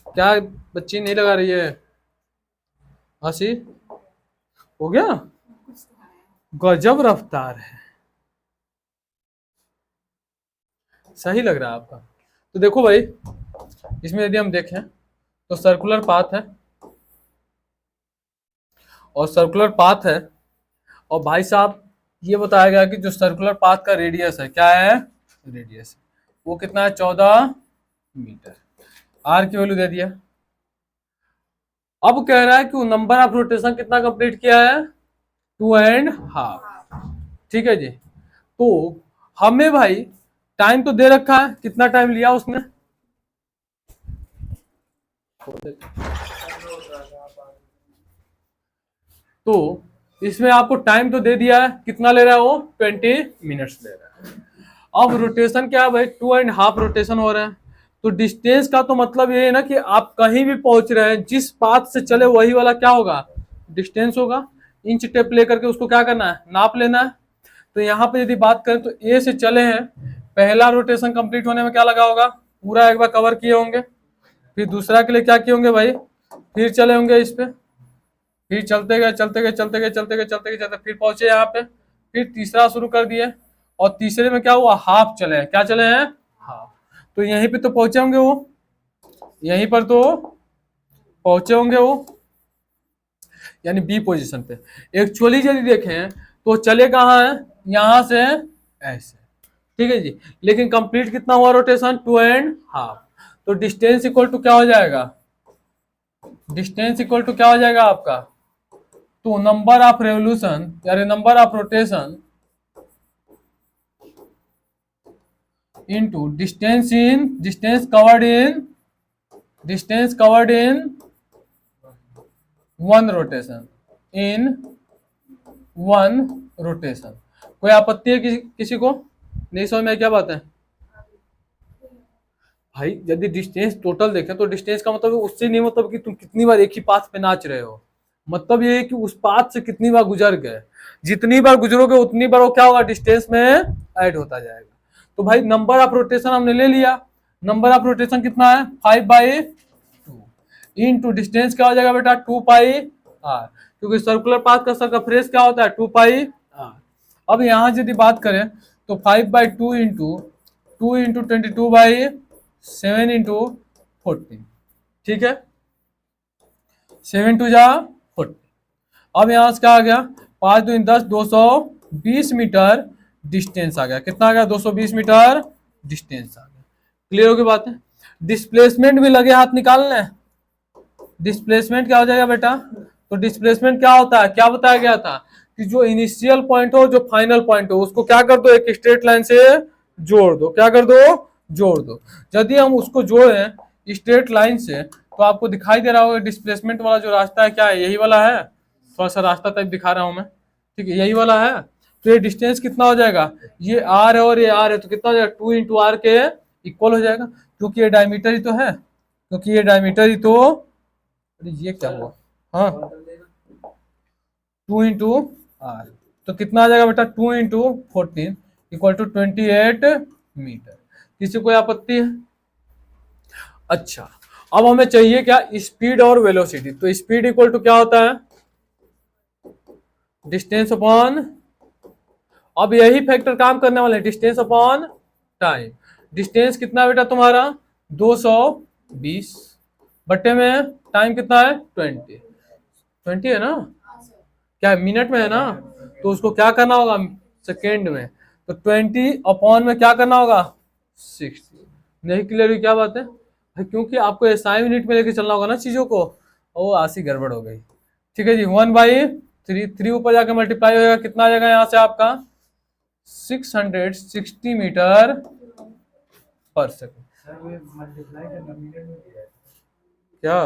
क्या बच्ची नहीं लगा रही है हंसी? हो गया, गजब रफ्तार है, सही लग रहा है आपका। तो देखो भाई, इसमें यदि हम देखें तो सर्कुलर पाथ है, और सर्कुलर पाथ है, और भाई साहब ये बताया गया कि जो सर्कुलर पाथ का रेडियस है, क्या है रेडियस, वो कितना है 14 मीटर। आर की वैल्यू दे दिया। अब कह रहा है कि नंबर ऑफ रोटेशन कितना कंप्लीट किया है, 2.5। ठीक है जी। तो हमें भाई टाइम तो दे रखा है, कितना टाइम लिया उसने, तो इसमें आपको टाइम तो दे दिया है, कितना ले रहा है वो 20 मिनट्स ले रहा है। अब रोटेशन क्या है भाई, 2.5 रोटेशन हो रहे हैं। तो डिस्टेंस का तो मतलब ये है ना कि आप कहीं भी पहुंच रहे हैं, जिस पाथ से चले वही वाला क्या होगा, डिस्टेंस होगा। इंच टेप लेकर के उसको क्या करना है, नाप लेना है। तो यहाँ पे यदि बात करें तो ए से चले हैं, पहला रोटेशन कंप्लीट होने में क्या लगा होगा, पूरा एक बार कवर किए होंगे। फिर दूसरा के लिए क्या किए होंगे भाई, फिर चले होंगे इस पे, फिर चलते गए चलते गए चलते गए चलते गए चलते गए चलते, फिर पहुंचे यहाँ पे, फिर तीसरा शुरू कर दिए, और तीसरे में क्या हुआ, हाफ चले हैं। क्या चले हैं, हाफ। तो यहीं पे तो पहुंचे होंगे वो, यहीं पर तो पहुंचे होंगे वो, यानी बी पोजीशन पे। एक्चुअली यदि देखें तो चले कहाँ हैं, यहां से ऐसे, ठीक है जी। लेकिन कंप्लीट कितना हुआ रोटेशन, 2.5। तो डिस्टेंस इक्वल टू क्या हो जाएगा, डिस्टेंस इक्वल टू क्या हो जाएगा आपका, तो नंबर ऑफ रेवोल्यूशन यानी number of rotation into distance covered in one rotation, in one rotation। कोई आपत्ति है किसी को, नहीं समझ में क्या बात है भाई? यदि डिस्टेंस टोटल देखें तो डिस्टेंस का मतलब उससे नहीं मतलब कि तुम कितनी बार एक ही पाथ पे नाच रहे हो, मतलब ये है कि उस पाथ से कितनी बार गुजर गए, जितनी बार गुजरोगे उतनी बार वो क्या होगा, डिस्टेंस में ऐड होता जाएगा। तो भाई नंबर ऑफ रोटेशन हमने ले लिया, नंबर ऑफ रोटेशन कितना है 5/2 इनटू डिस्टेंस क्या हो जाएगा बेटा 2 पाई आर, क्योंकि सर्कुलर पाथ का सर्कमफ्रेंस क्या होता है 2 पाई आर। अब यहाँ यदि बात करें तो 5/2 इंटू 2 इंटू 22/7 इंटू 14, ठीक है, 7×2 = 40। अब यहाँ से क्या आ गया, 5×2 = 10, 220 मीटर डिस्टेंस आ गया। कितना आ गया, 220 मीटर डिस्टेंस आ गया। क्लियर होगी बात है? डिस्प्लेसमेंट भी लगे हाथ निकालने, डिस्प्लेसमेंट क्या हो जाएगा बेटा, तो डिस्प्लेसमेंट क्या होता है, क्या बताया गया था कि जो इनिशियल पॉइंट हो जो फाइनल पॉइंट हो उसको क्या कर दो, एक स्ट्रेट लाइन से जोड़ दो। क्या कर दो, जोड़ दो। यदि हम उसको जोड़े स्ट्रेट लाइन से तो आपको दिखाई दे रहा होगा डिस्प्लेसमेंट वाला जो रास्ता है क्या है, यही वाला है। थोड़ा सा रास्ता टाइप दिखा रहा हूं मैं, ठीक है, यही वाला है। तो ये डिस्टेंस कितना हो जाएगा, ये आर है और ये आर है, तो कितना हो जाएगा 2 × r के इक्वल हो जाएगा, क्योंकि ये डायमीटर ही तो है, क्योंकि ये डायमीटर ही तो, अरे ये क्या हुआ, हाँ 2 इंटू आर, तो कितना आ जाएगा बेटा 2 इंटू 14 इक्वल टू 28 मीटर। किसी कोई आपत्ति है? अच्छा, अब हमें चाहिए क्या, स्पीड और वेलोसिटी। तो स्पीड इक्वल टू क्या होता है, डिस्टेंस अपॉन, अब यही फैक्टर काम करने वाले हैं, डिस्टेंस अपॉन टाइम। डिस्टेंस कितना बेटा तुम्हारा 220 बट्टे में टाइम कितना है 20 है ना, क्या मिनट में है ना, तो उसको क्या करना होगा सेकेंड में, तो 20 अपॉन में क्या करना होगा 60। नहीं क्लियर हुई क्या बात है, क्योंकि आपको एसआई यूनिट में लेके चलना होगा ना चीजों को, वो आसी गड़बड़ हो गई। ठीक है जी, 1/3, 3 ऊपर जाके मल्टीप्लाई होगा, कितना आ जाएगा यहाँ से आपका 660 मीटर पर सेकेंड। क्या,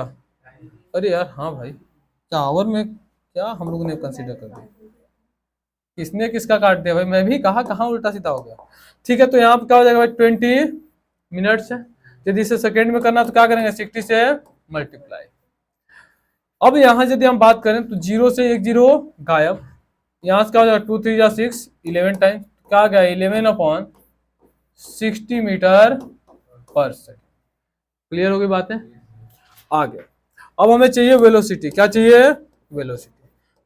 अरे यार हाँ भाई, क्या आवर में क्या हम लोगों ने कंसीडर कर दिया, किसने किसका काट दिया भाई, मैं भी कहा कहाँ उल्टा सीधा हो गया। ठीक है, तो यहाँ पे क्या हो जाएगा भाई 20 मिनट्स है। यदि इसे सेकेंड में करना तो क्या करेंगे 60 से मल्टीप्लाई। अब यहाँ यदि हम बात करें तो 0 से 1 0 गायब, यहाँ से क्या हो जाएगा 2 3 या 6 11 टाइम, क्या आ गया 11 अपॉन 60 मीटर पर सेकेंड। क्लियर हो गई बातें, आगे। अब हमें चाहिए वेलोसिटी, क्या चाहिए वेलोसिटी।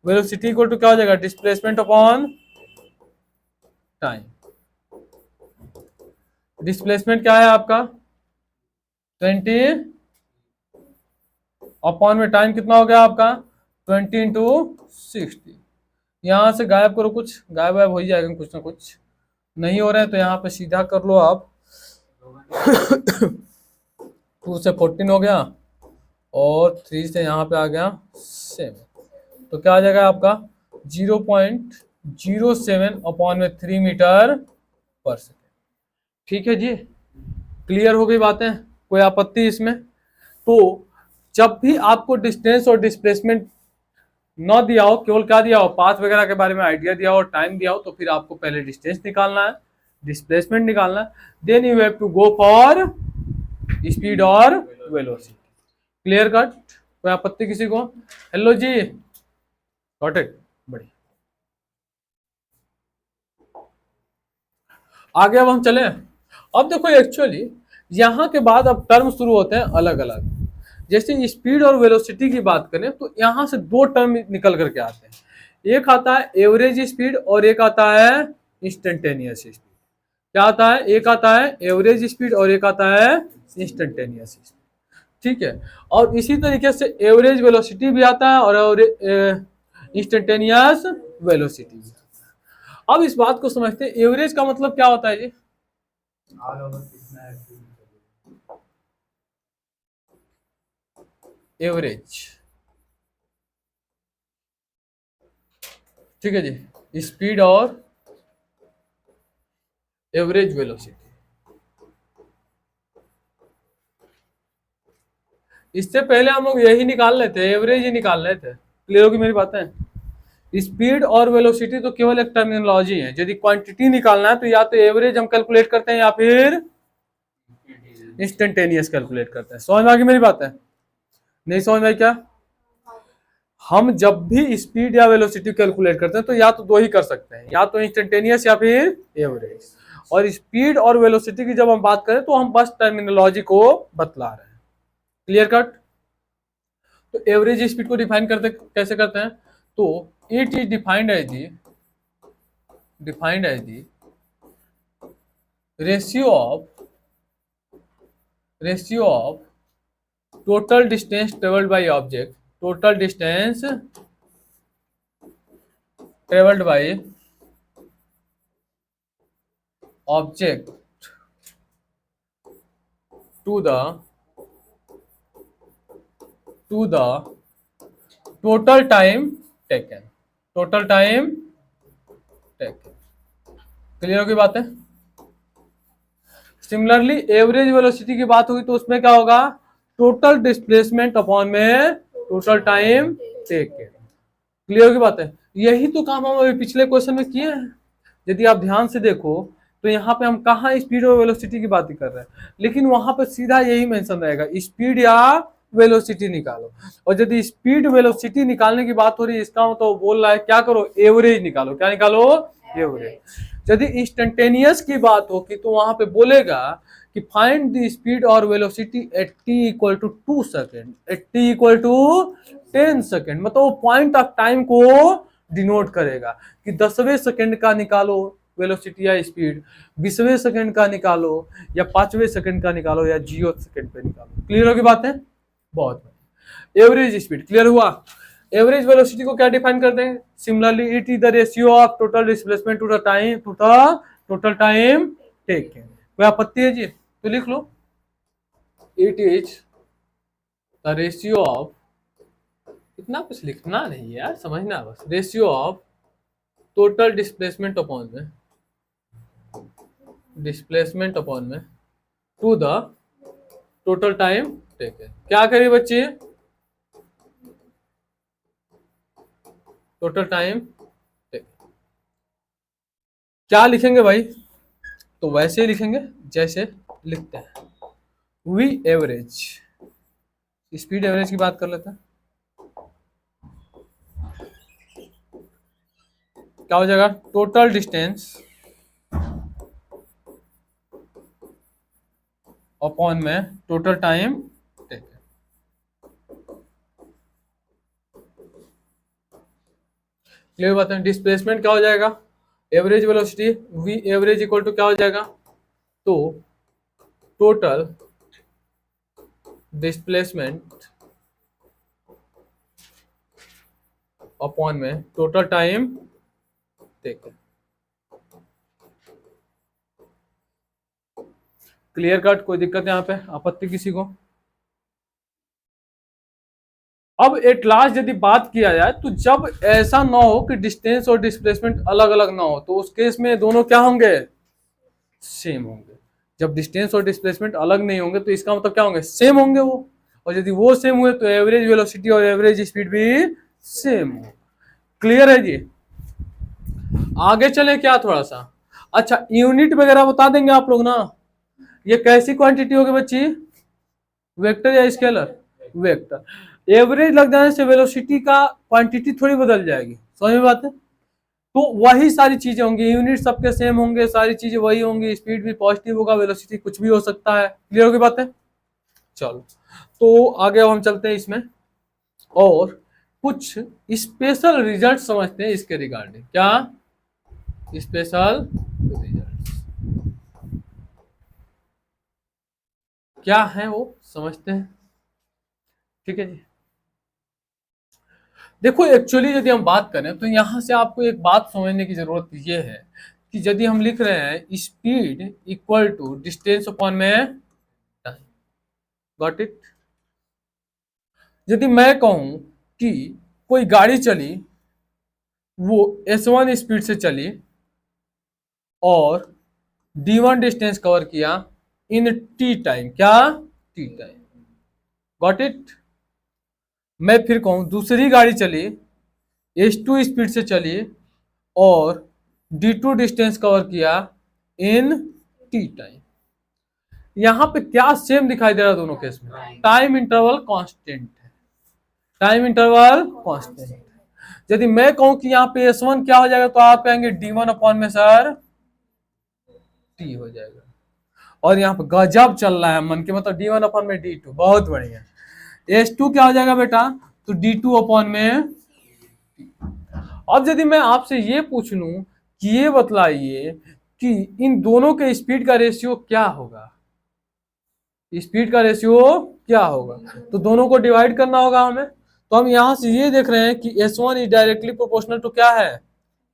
वेलोसिटी इक्वल टू क्या हो जाएगा, डिस्प्लेसमेंट अपॉन टाइम। डिस्प्लेसमेंट क्या है आपका 20 अपॉन में टाइम कितना हो गया आपका 20 इंटू 60। यहां से गायब करो, कुछ गायब गायब हो ही जाएगा कुछ ना कुछ, नहीं हो रहा है तो यहाँ पे सीधा कर लो आप 2 से 14 हो गया और 3 से यहाँ पे आ गया 7, तो क्या आ जाएगा आपका 0.07 अपॉन में 3 मीटर पर सेकेंड। ठीक है जी, क्लियर हो गई बातें, कोई आपत्ति इसमें? तो जब भी आपको डिस्टेंस और डिस्प्लेसमेंट न दिया हो, केवल क्या दिया हो पाथ वगैरह के बारे में आइडिया दिया हो, टाइम दिया हो, तो फिर आपको पहले डिस्टेंस निकालना है, डिस्प्लेसमेंट निकालना है, then you have to go for speed और वेलोसिटी। क्लियर कट, कोई आपत्ति किसी को? हेलो जी, गॉट इट, बढ़िया। आगे अब हम चले, अब देखो एक्चुअली यहाँ के बाद अब टर्म शुरू होते हैं अलग अलग। जैसे स्पीड और वेलोसिटी की बात करें तो यहाँ से दो टर्म निकल करके आते हैं, एक आता है एवरेज स्पीड और एक आता है इंस्टेंटेनियस स्पीड। क्या आता है, एक आता है एवरेज स्पीड और एक आता है इंस्टेंटेनियस स्पीड। ठीक है, और इसी तरीके से एवरेज वेलोसिटी भी आता है और इंस्टेंटेनियस वेलोसिटी भी। अब इस बात को समझते हैं, एवरेज का मतलब क्या होता है जी, एवरेज। ठीक है जी, स्पीड और एवरेज वेलोसिटी। इससे पहले हम लोग यही निकाल लेते, एवरेज ही निकाल लेते। क्लियर होगी मेरी बातें? स्पीड और वेलोसिटी तो केवल एक टर्मिनोलॉजी है, यदि क्वांटिटी निकालना है तो या तो एवरेज हम कैलकुलेट करते हैं या फिर इंस्टेंटेनियस कैलकुलेट करते हैं। समझ में आ गई मेरी बात है? नहीं समझ में क्या? हम जब भी स्पीड या वेलोसिटी कैलकुलेट करते हैं तो या तो दो ही कर सकते हैं, या तो इंस्टेंटेनियस या फिर एवरेज। और स्पीड और वेलोसिटी की जब हम बात करें तो हम बस टर्मिनोलॉजी को बतला रहे हैं। Clear cut? तो एवरेज स्पीड को डिफाइन करते कैसे करते हैं, तो it is defined as the ratio of total distance travelled by object, total distance travelled by object to the total time taken, total time taken. Clear होगी बात है? सिमिलरली एवरेज वेलोसिटी की बात हुई तो उसमें क्या होगा, टोटल डिस्प्लेसमेंट अपॉन में टोटल टाइम टेकन। क्लियर होगी बात है? यही तो काम हम अभी पिछले क्वेश्चन में किए हैं। यदि आप ध्यान से देखो तो यहाँ पे हम कहाँ स्पीड और वेलोसिटी की बात ही कर रहे हैं, लेकिन वहां पर सीधा यही मेंशन रहेगा, स्पीड या वेलोसिटी निकालो। और यदि स्पीड वेलोसिटी निकालने की बात हो रही है, इसका मतलब तो बोल रहा है क्या करो, एवरेज निकालो। क्या निकालो? एवरेज। यदि इंस्टेंटेनियस की बात हो कि तो वहां पे बोलेगा कि फाइंड द स्पीड और velocity at T equal to 2 second, at T equal to 10 second, मतलब वो पॉइंट ऑफ टाइम को डिनोट करेगा कि 10वें सेकेंड का निकालो वेलोसिटी या स्पीड, 20वें सेकेंड का निकालो, या 5वें सेकेंड का निकालो, या 0 सेकेंड पे निकालो। क्लियर होगी बात है? बहुत बढ़िया। एवरेज स्पीड क्लियर हुआ। एवरेज वेलोसिटी को क्या डिफाइन करते हैं? Similarly it is the ratio of total displacement to the time, to the total time taken. कोई आपत्ति है जी तो लिख लो, it is the ratio of, इतना कुछ लिखना नहीं यार, समझना बस, ratio of total displacement upon में to the total time taken. क्या करिए बच्चे? Total time taken. क्या लिखेंगे भाई? तो वैसे ही लिखेंगे जैसे लिखते हैं, वी एवरेज, स्पीड एवरेज की बात कर लेते हैं। क्या हो जाएगा? टोटल डिस्टेंस अपॉन में टोटल टाइम टेकन। क्लियर बात है? डिस्प्लेसमेंट क्या हो जाएगा? Average velocity V average equal to क्या हो जाएगा? तो टोटल डिस्प्लेसमेंट अपॉन में total time taken. Clear cut? कोई दिक्कत यहाँ पे, आपत्ति किसी को? अब एट लास्ट यदि बात किया जाए तो जब ऐसा ना हो कि डिस्टेंस और डिस्प्लेसमेंट अलग अलग ना हो, तो उस केस में दोनों क्या होंगे? सेम होंगे। जब डिस्टेंस और डिस्प्लेसमेंट अलग नहीं होंगे तो इसका मतलब क्या होंगे? सेम होंगे वो। और यदि वो सेम हुए तो एवरेज वेलोसिटी और एवरेज स्पीड भी सेम हो। क्लियर है जी? आगे चले क्या थोड़ा सा? अच्छा, यूनिट वगैरह बता देंगे आप लोग ना। ये कैसी क्वांटिटी होगी बच्ची? वेक्टर या स्केलर? वेक्टर। एवरेज लग जाने से वेलोसिटी का क्वांटिटी थोड़ी बदल जाएगी, समझ में बात है? तो वही सारी चीजें होंगी, यूनिट सबके सेम होंगे, सारी चीजें वही होंगी, स्पीड भी पॉजिटिव होगा, वेलोसिटी कुछ भी हो सकता है। क्लियर होगी बात है? चलो, तो आगे अब हम चलते हैं इसमें और कुछ स्पेशल रिजल्ट समझते हैं इसके रिगार्डिंग। क्या स्पेशल रिजल्ट क्या है वो समझते हैं। ठीक है जी। देखो एक्चुअली यदि हम बात करें तो यहां से आपको एक बात समझने की जरूरत ये है कि यदि हम लिख रहे हैं speed equal to distance upon में टाइम, गॉट इट? यदि मैं कहूं कि कोई गाड़ी चली, वो S1 स्पीड से चली और D1 डिस्टेंस कवर किया इन टी टाइम, क्या? T time, got it? मैं फिर कहूं दूसरी गाड़ी चली, S2 स्पीड से चली और D2 डिस्टेंस कवर किया इन टी टाइम। यहां पे क्या सेम दिखाई दे रहा है दोनों केस में? टाइम इंटरवल कांस्टेंट है। Time interval constant. यदि मैं कहूं कि यहाँ पे S1 क्या हो जाएगा तो आप कहेंगे D1 अपॉन में सर T हो जाएगा। और यहाँ पे गजब चल रहा है मन के, मतलब D1 अपॉन में D2, बहुत बढ़िया। S2 क्या हो जाएगा बेटा? तो D2 अपॉन में। अब यदि मैं आपसे ये पूछ लूं कि ये बतलाइए कि इन दोनों के स्पीड का रेशियो क्या होगा, स्पीड का रेशियो क्या होगा, तो दोनों को डिवाइड करना होगा हमें। तो हम यहां से ये देख रहे हैं कि S1 is directly proportional to क्या है,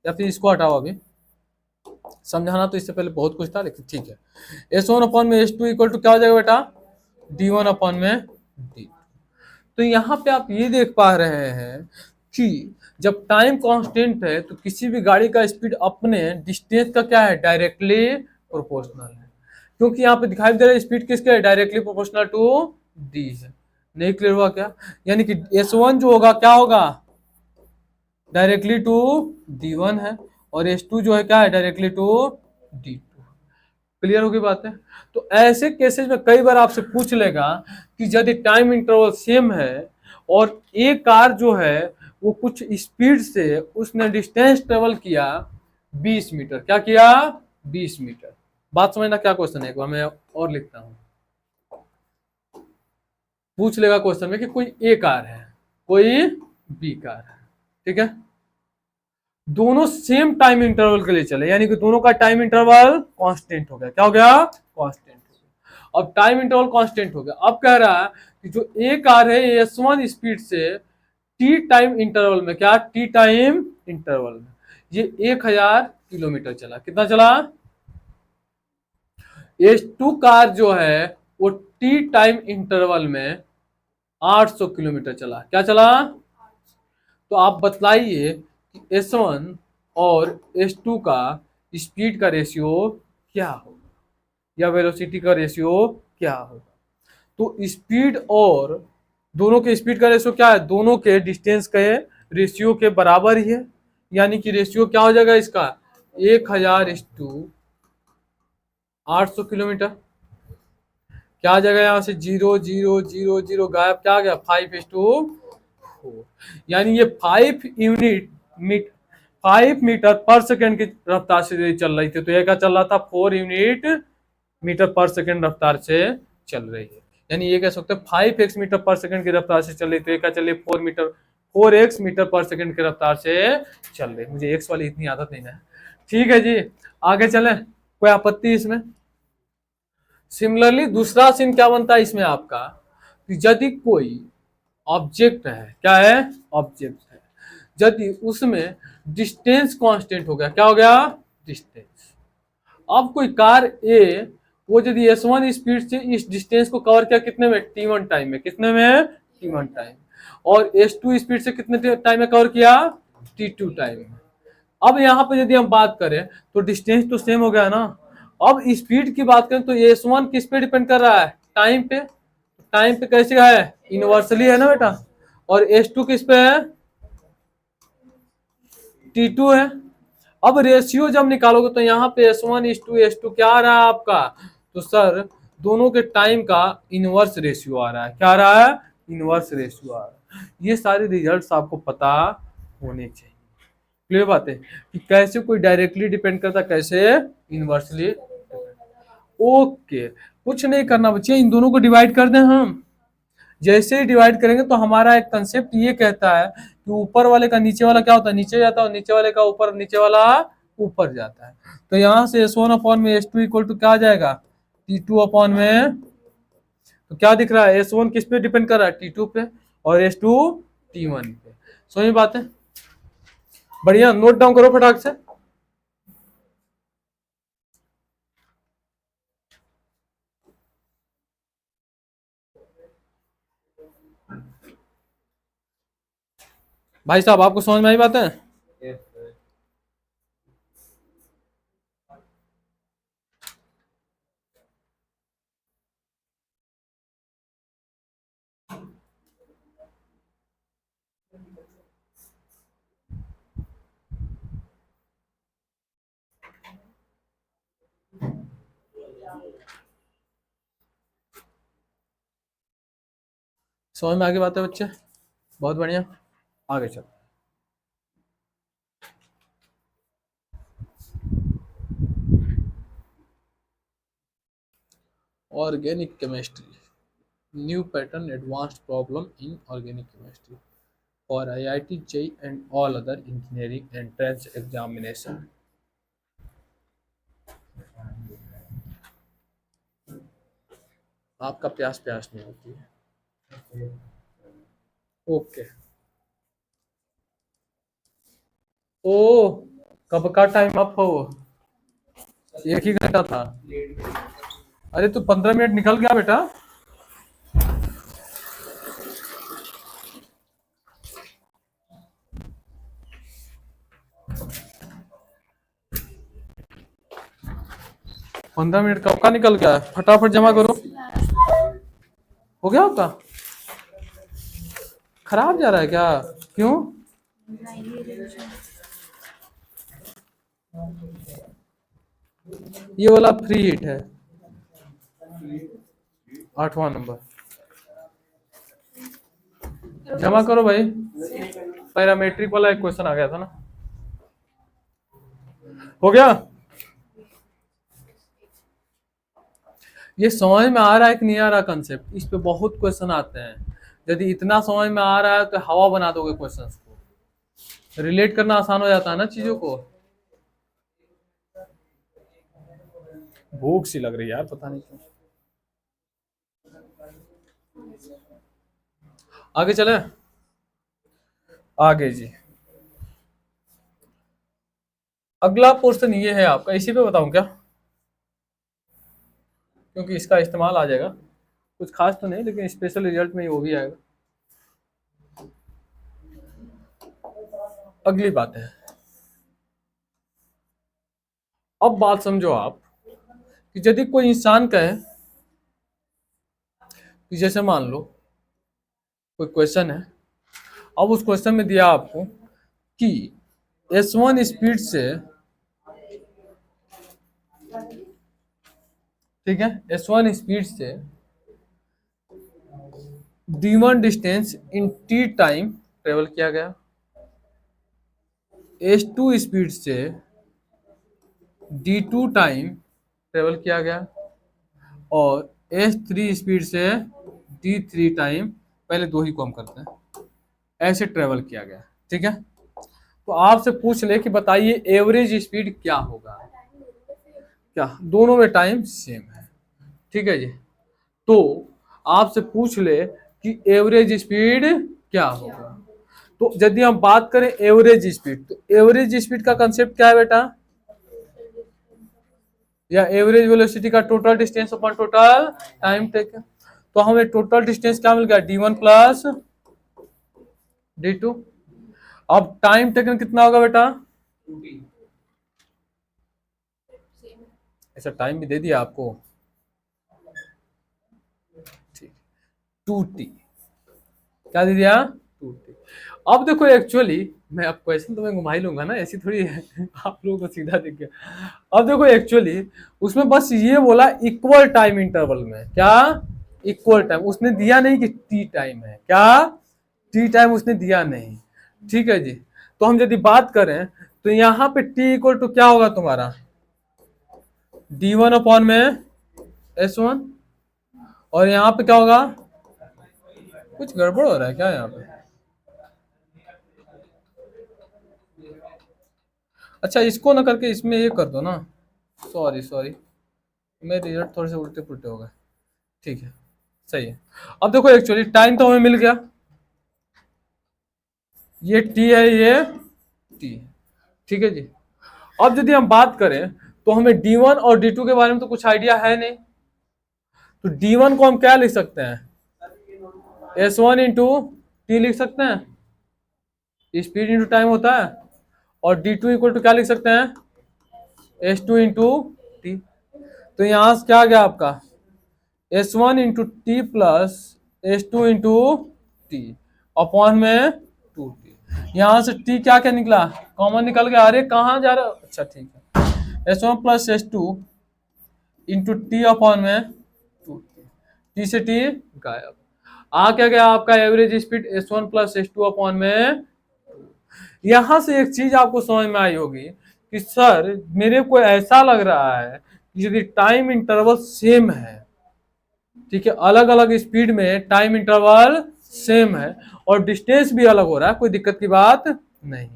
या फिर इसको हटाओ, अभी समझाना तो इससे पहले बहुत कुछ था लेकिन ठीक है। S1 अपॉन में S2 इक्वल टू क्या हो जाएगा बेटा? D1 अपॉन में D। तो यहाँ पे आप ये देख पा रहे हैं कि जब टाइम कांस्टेंट है तो किसी भी गाड़ी का स्पीड अपने डिस्टेंस का क्या है? डायरेक्टली प्रोपोर्शनल है। क्योंकि यहाँ पे दिखाई दे रहा है स्पीड किसके है? डायरेक्टली प्रोपोर्शनल टू डी है। नहीं क्लियर हुआ क्या? यानी कि S1 जो होगा क्या होगा? डायरेक्टली टू D1 है, और S2 जो है क्या है? Directly to D2। क्लियर होगी बात है। तो ऐसे केसेस में कई बार आपसे पूछ लेगा कि यदि टाइम इंटरवल सेम है और एक कार जो है वो कुछ स्पीड से उसने डिस्टेंस ट्रेवल किया 20 मीटर, क्या किया 20 मीटर। बात समझना क्या क्वेश्चन है, एक बार मैं और लिखता हूं। पूछ लेगा क्वेश्चन में कि कोई ए कार है, कोई बी कार है, ठीक है, दोनों सेम टाइम इंटरवल के लिए चले, यानी कि दोनों का टाइम इंटरवल कांस्टेंट हो गया। क्या हो गया, कांस्टेंट हो गया। अब टाइम इंटरवल कांस्टेंट हो गया। अब कह रहा है कि जो ए कार है S1 स्पीड से टी टाइम इंटरवल में, क्या टी टाइम इंटरवल में ये 1000 किलोमीटर चला। कितना चला, S2 कार जो है वो टी टाइम इंटरवल में 800 किलोमीटर चला। क्या चला, तो आप बतलाइए कि S1 और S2 का स्पीड का रेशियो क्या होगा या वेलोसिटी का रेशियो क्या होगा। तो स्पीड और दोनों के स्पीड का रेशियो क्या है, दोनों के डिस्टेंस के रेशियो के बराबर ही है, यानी कि रेशियो क्या हो जाएगा इसका 1000:800 किलोमीटर। क्या आ जाएगा यहां से 0 0 0 0 गायब, क्या आ गया 5:4, यानी ये 5 मीटर पर सेकेंड की रफ्तार से चल रही थी, तो ये क्या चल रहा था 4 यूनिट मीटर पर सेकेंड रफ्तार से चल रही है। यानी ये कह सकते हैं 5x मीटर पर सेकेंड की रफ्तार से चल रही, तो ये क्या चल रही 4x मीटर पर सेकेंड की रफ्तार से चल रही। मुझे एक्स वाली इतनी आदत नहीं है, ठीक है जी, आगे चले, कोई आपत्ति इसमें। सिमिलरली दूसरा सीन क्या बनता है इसमें आपका, कि यदि कोई ऑब्जेक्ट है, क्या है ऑब्जेक्ट है, यदि उसमें डिस्टेंस कांस्टेंट हो गया, क्या हो गया डिस्टेंस। अब कोई कार ए वो यदि S1 स्पीड से इस डिस्टेंस को कवर किया कितने में, T1 टाइम में, कितने में T1 टाइम, और S2 स्पीड से कितने टाइम में कवर किया T2 टाइम में। अब यहाँ पे यदि हम बात करें तो डिस्टेंस तो सेम हो गया ना। अब स्पीड की बात करें तो S1 किस पे डिपेंड कर रहा है, टाइम पे। टाइम पे कैसे है, इनवर्सली है ना बेटा, और S2 किस पे है, T2 है। अब रेशियो जब निकालोगे तो यहाँ पे S1:S2 क्या आ रहा है आपका, तो सर दोनों के टाइम का इनवर्स रेशियो आ रहा है। क्या आ रहा है, इनवर्स रेशियो आ रहा है। ये सारे रिजल्ट्स आपको पता होने चाहिए। क्लियर बात है कि कैसे कोई डायरेक्टली डिपेंड करता, कैसे इनवर्सली। ओके, कुछ नहीं करना बच्चे, इन दोनों को डिवाइड कर दें हम। जैसे ही डिवाइड करेंगे तो हमारा एक कंसेप्ट ये कहता है कि ऊपर वाले का नीचे वाला क्या होता है, नीचे जाता है, और नीचे वाले का ऊपर, नीचे वाला ऊपर जाता है। तो यहाँ से S1/S2 इक्वल टू क्या आ जाएगा, T2/में। तो क्या दिख रहा है, S1 किस पे डिपेंड कर रहा है, T2 पे, और S2 T1 पे। समझ बात है, बढ़िया, नोट डाउन करो फटाक से। भाई साहब आपको समझ में आई बात है। समझ में आगे बात है बच्चे, बहुत बढ़िया, आगे चलो। Organic chemistry, new pattern advanced problem in organic chemistry और IIT JEE and all other engineering entrance examination। आपका प्यास प्यास नहीं होती है। ओके, ओ कब का टाइम अप हो, एक ही घंटा था। अरे तो 15 मिनट निकल गया बेटा। पंद्रह मिनट कब का निकल गया, फटाफट जमा करो। हो गया आपका, खराब जा रहा है क्या, क्यों। ये वाला फ्री हिट है, 8वां नंबर। जमा करो भाई, पैरामेट्रिक वाला एक क्वेश्चन आ गया था ना। हो गया? ये समझ में आ रहा है कि नहीं आ रहा कंसेप्ट? इस पे बहुत क्वेश्चन आते हैं। यदि इतना समझ में आ रहा है तो हवा बना दोगे क्वेश्चंस को, रिलेट करना आसान हो जाता है ना चीजों को। भूख सी लग रही है यार, पता नहीं क्यों। आगे चले, आगे जी। अगला पोर्शन ये है आपका, इसी पे बताऊं क्या? क्योंकि इसका इस्तेमाल आ जाएगा, कुछ खास तो नहीं लेकिन स्पेशल रिजल्ट में वो भी आएगा। अगली बात है, अब बात समझो आप, कि यदि कोई इंसान कहे कि जैसे मान लो कोई क्वेश्चन है, अब उस क्वेश्चन में दिया आपको कि S1 स्पीड से, ठीक है, S1 स्पीड से D1 distance in T time travel किया गया, S2 स्पीड से D2 टाइम ट्रेवल किया गया, और S3 स्पीड से D3 टाइम, पहले दो ही को हम करते हैं, ऐसे ट्रेवल किया गया। ठीक है, तो आपसे पूछ ले कि बताइए एवरेज स्पीड क्या होगा, क्या दोनों में टाइम सेम है? ठीक है जी, तो आपसे पूछ ले कि एवरेज स्पीड क्या होगा। तो यदि हम बात करें एवरेज स्पीड, तो एवरेज स्पीड का कंसेप्ट क्या है बेटा? या एवरेज वेलोसिटी का total distance upon total time taken. तो हमें टोटल डिस्टेंस क्या मिल गया? D1 plus D2। अब टाइम टेकन कितना होगा बेटा? ऐसा टाइम भी दे दिया आपको, ठीक, 2T। क्या दे दिया? 2T। अब देखो एक्चुअली मैं अब क्वेश्चन तो मैं घुमा ही लूंगा ना, ऐसी थोड़ी है आप लोगों को सीधा दिख गया। अब देखो एक्चुअली उसमें बस ये बोला इक्वल टाइम इंटरवल में, क्या इक्वल टाइम, उसने दिया नहीं कि टी टाइम है, क्या टी टाइम उसने दिया नहीं। ठीक है जी, तो हम यदि बात करें तो यहाँ पे टी इक्वल टू क्या होगा तुम्हारा? D1 अपॉन में S1, और यहाँ पे क्या होगा? कुछ गड़बड़ हो रहा है क्या यहाँ पे? अच्छा, इसको ना करके इसमें ये कर दो ना, सॉरी सॉरी, मेरे रिजल्ट थोड़े से उल्टे पुल्टे हो गए। ठीक है, सही है। अब देखो एक्चुअली टाइम तो हमें मिल गया, ये टी है, ये टी है। ठीक है जी, अब यदि हम बात करें तो हमें D1 और D2 के बारे में तो कुछ आइडिया है नहीं, तो D1 को हम क्या लिख सकते हैं? S1 इंटू टी लिख सकते हैं, स्पीड इंटू टाइम होता है। और D2 इक्वल टू क्या लिख सकते हैं? S2 into T. तो यहां से क्या आ गया आपका? S1 into T plus S2 into T upon में 2T। यहां से T क्या क्या निकला? कॉमन निकल गया। अरे कहाँ जा रहा? अच्छा ठीक है, S1 plus S2 into T upon में 2T, टी से टी गायब। आ क्या गया आपका? Average speed S1 plus S2 upon में। यहां से एक चीज आपको समझ में आई होगी कि सर मेरे को ऐसा लग रहा है कि यदि टाइम इंटरवल सेम है, ठीक है, अलग अलग स्पीड में टाइम इंटरवल सेम है और डिस्टेंस भी अलग हो रहा है, कोई दिक्कत की बात नहीं।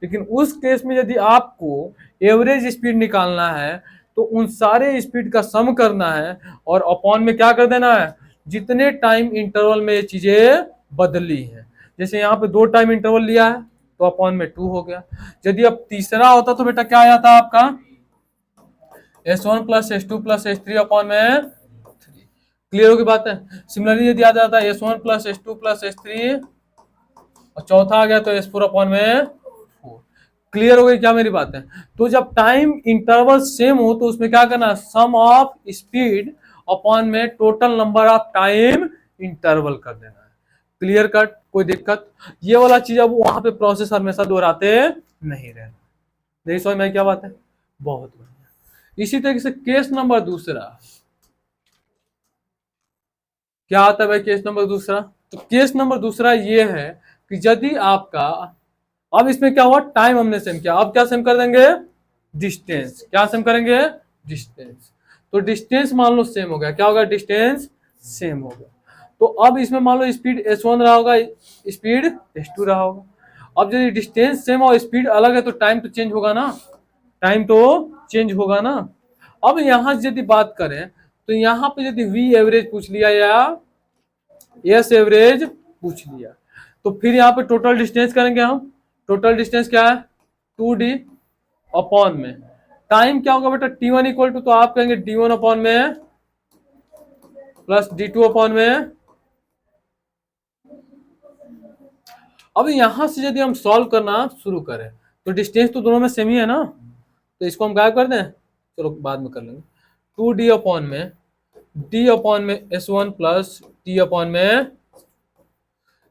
लेकिन उस केस में यदि आपको एवरेज स्पीड निकालना है तो उन सारे स्पीड का सम करना है और अपॉन में क्या कर देना है? जितने टाइम इंटरवल में ये चीजें बदली हैं। जैसे यहाँ पे 2 टाइम इंटरवल लिया है तो अपॉन में 2 हो गया। यदि अब तीसरा होता तो बेटा क्या आ जाता आपका? S1 plus S2 plus S3 upon में 3। क्लियर होगी बात है? सिमिलरली यदि आ जाता है S1 plus S2 plus S3 और चौथा आ गया तो S4 अपॉन में 4। क्लियर हो गई क्या मेरी बात है? तो जब टाइम इंटरवल सेम हो तो उसमें क्या करना? सम ऑफ स्पीड अपॉन में total number of time interval कर देना है। Clear cut? कोई दिक्कत? ये वाला चीज अब वहां पे प्रोसेस हमेशा दोहराते नहीं रहना। नहीं समझ में क्या बात है? बहुत बढ़िया। इसी तरीके से केस नंबर दूसरा क्या आता है भाई? केस नंबर दूसरा, तो केस नंबर दूसरा ये है कि यदि आपका, अब इसमें क्या हुआ, टाइम हमने सेम किया, अब क्या सेम कर देंगे? डिस्टेंस। क्या सेम करेंगे? डिस्टेंस। तो डिस्टेंस मान लो सेम हो गया, क्या होगा? डिस्टेंस सेम हो गया। तो अब इसमें मान लो स्पीड s1 रहा होगा, स्पीड s2 रहा होगा। अब यदि डिस्टेंस सेम और स्पीड अलग है तो टाइम तो चेंज होगा ना, टाइम तो चेंज होगा ना। अब यहां से यदि बात करें तो यहां पे यदि v एवरेज पूछ लिया या एस एवरेज पूछ लिया, तो फिर यहाँ पे टोटल डिस्टेंस करेंगे हम। टोटल डिस्टेंस क्या है? 2d अपॉन में टाइम क्या होगा बेटा? t1 इक्वल टू, तो आप कहेंगे d1 अपॉन में प्लस d2 अपॉन में। अब यहां से यदि हम सॉल्व करना शुरू करें तो डिस्टेंस तो दोनों में सेम ही है ना, तो इसको हम गायब कर दें, चलो बाद में कर लेंगे। 2d अपॉन में d अपॉन में s1 प्लस t अपॉन में,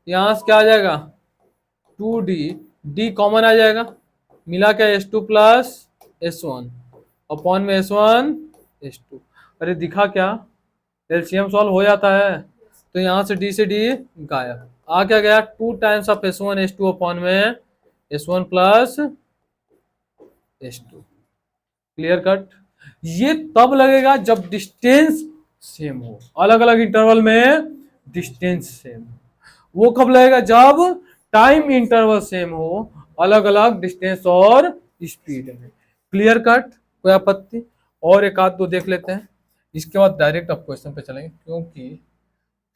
यहां से क्या आ जाएगा? 2d, d कॉमन आ जाएगा, मिला क्या? s2 प्लस s1 अपॉन में s1 s2। अरे दिखा क्या? एलसीएम सॉल्व हो जाता है, तो यहां से d से d गायब, आ क्या गया? 2 times of s1 s2 upon में s1 plus s2। Clear cut? ये तब लगेगा जब डिस्टेंस सेम हो, अलग अलग इंटरवल में डिस्टेंस सेम हो। वो कब लगेगा? जब टाइम इंटरवल सेम हो, अलग अलग डिस्टेंस और स्पीड में। Clear cut? कोई आपत्ति? और एक आध दो देख लेते हैं, इसके बाद डायरेक्ट अब क्वेश्चन पे चलेंगे, क्योंकि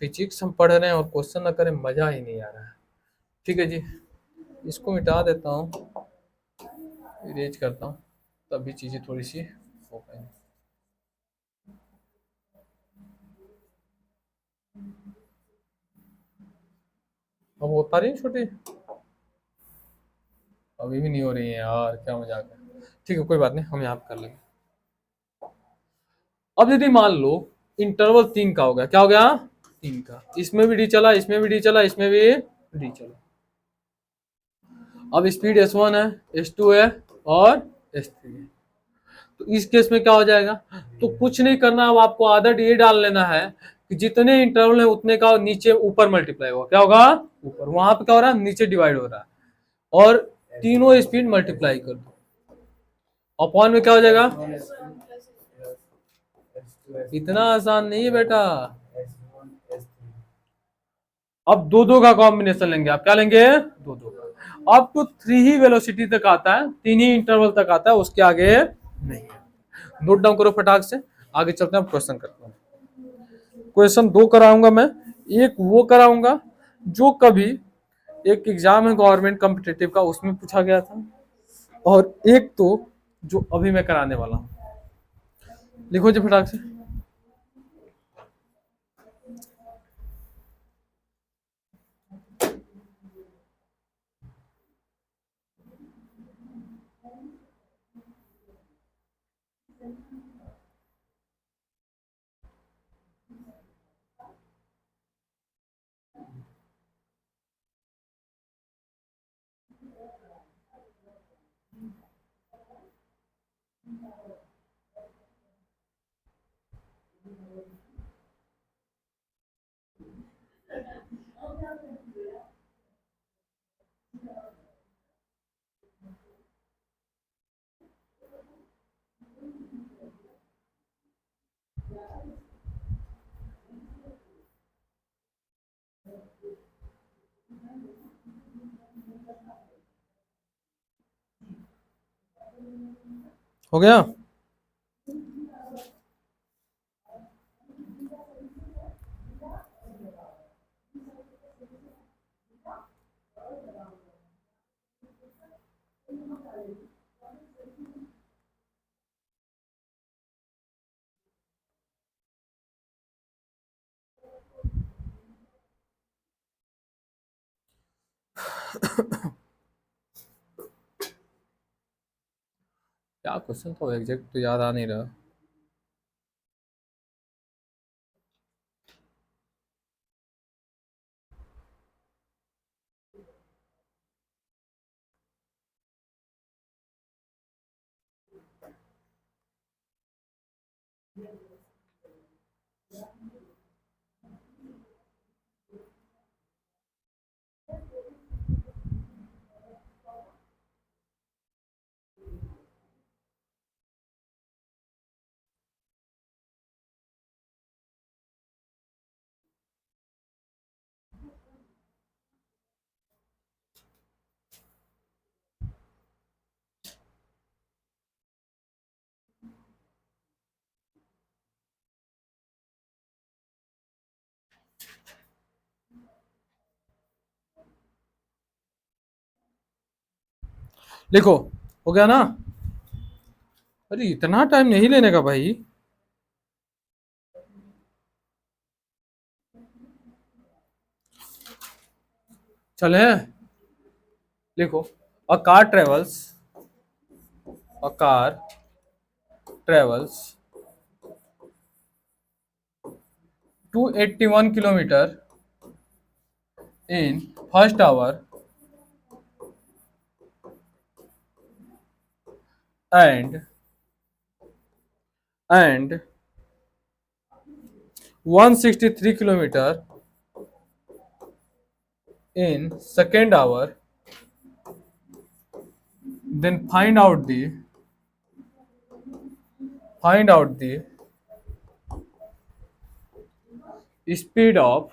फिजिक्स हम पढ़ रहे हैं और क्वेश्चन ना करें मजा ही नहीं आ रहा है। ठीक है जी, इसको मिटा देता हूँ, इरेज करता हूँ, तभी चीजें थोड़ी सी हो पाएंगी। अब हो पा रही है छोटी? अभी भी नहीं हो रही है यार, क्या मजाक है। ठीक है कोई बात नहीं, हम यहाँ पे कर लेंगे। अब यदि मान लो इंटरवल 3 का हो गया, क्या हो गया? 3 का, इसमें भी डी चला, इसमें भी डी चला, इसमें भी डी चला। अब स्पीड s1 है, s2 है और s3 है, तो इस केस में क्या हो जाएगा? तो कुछ नहीं करना, अब आपको आदत ये डाल लेना है कि जितने इंटरवल है उतने का नीचे ऊपर मल्टीप्लाई होगा। क्या होगा? ऊपर। वहां पे क्या हो रहा है? नीचे डिवाइड हो रहा है, और तीनों स्पीड मल्टीप्लाई कर दो, अपॉन में क्या हो जाएगा? इतना आसान नहीं है बेटा। अब दो दो का कॉम्बिनेशन लेंगे, आप क्या लेंगे? दो दो का। अब तो 3 ही वेलोसिटी तक आता है, 3 ही इंटरवल तक आता है, उसके आगे नहीं है। नोट डाउन करो फटाक से, आगे चलते हैं, क्वेश्चन करते हैं। क्वेश्चन 2 कराऊंगा मैं, एक वो कराऊंगा जो कभी एक एग्जाम है गवर्नमेंट कॉम्पिटिटिव का, उसमें पूछा गया था, और एक तो जो अभी मैं कराने वाला हूं। लिखो जी फटाक से। हो गया? क्या क्वेश्चन था एग्जैक्ट तो याद आ नहीं रहा। लिखो। हो गया ना? अरे इतना टाइम नहीं लेने का भाई। चले, लिखो। A car travels, a car travels 281 kilometer in first hour and 163 kilometer in second hour, then find out the speed of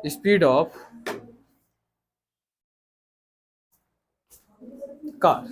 speed of car.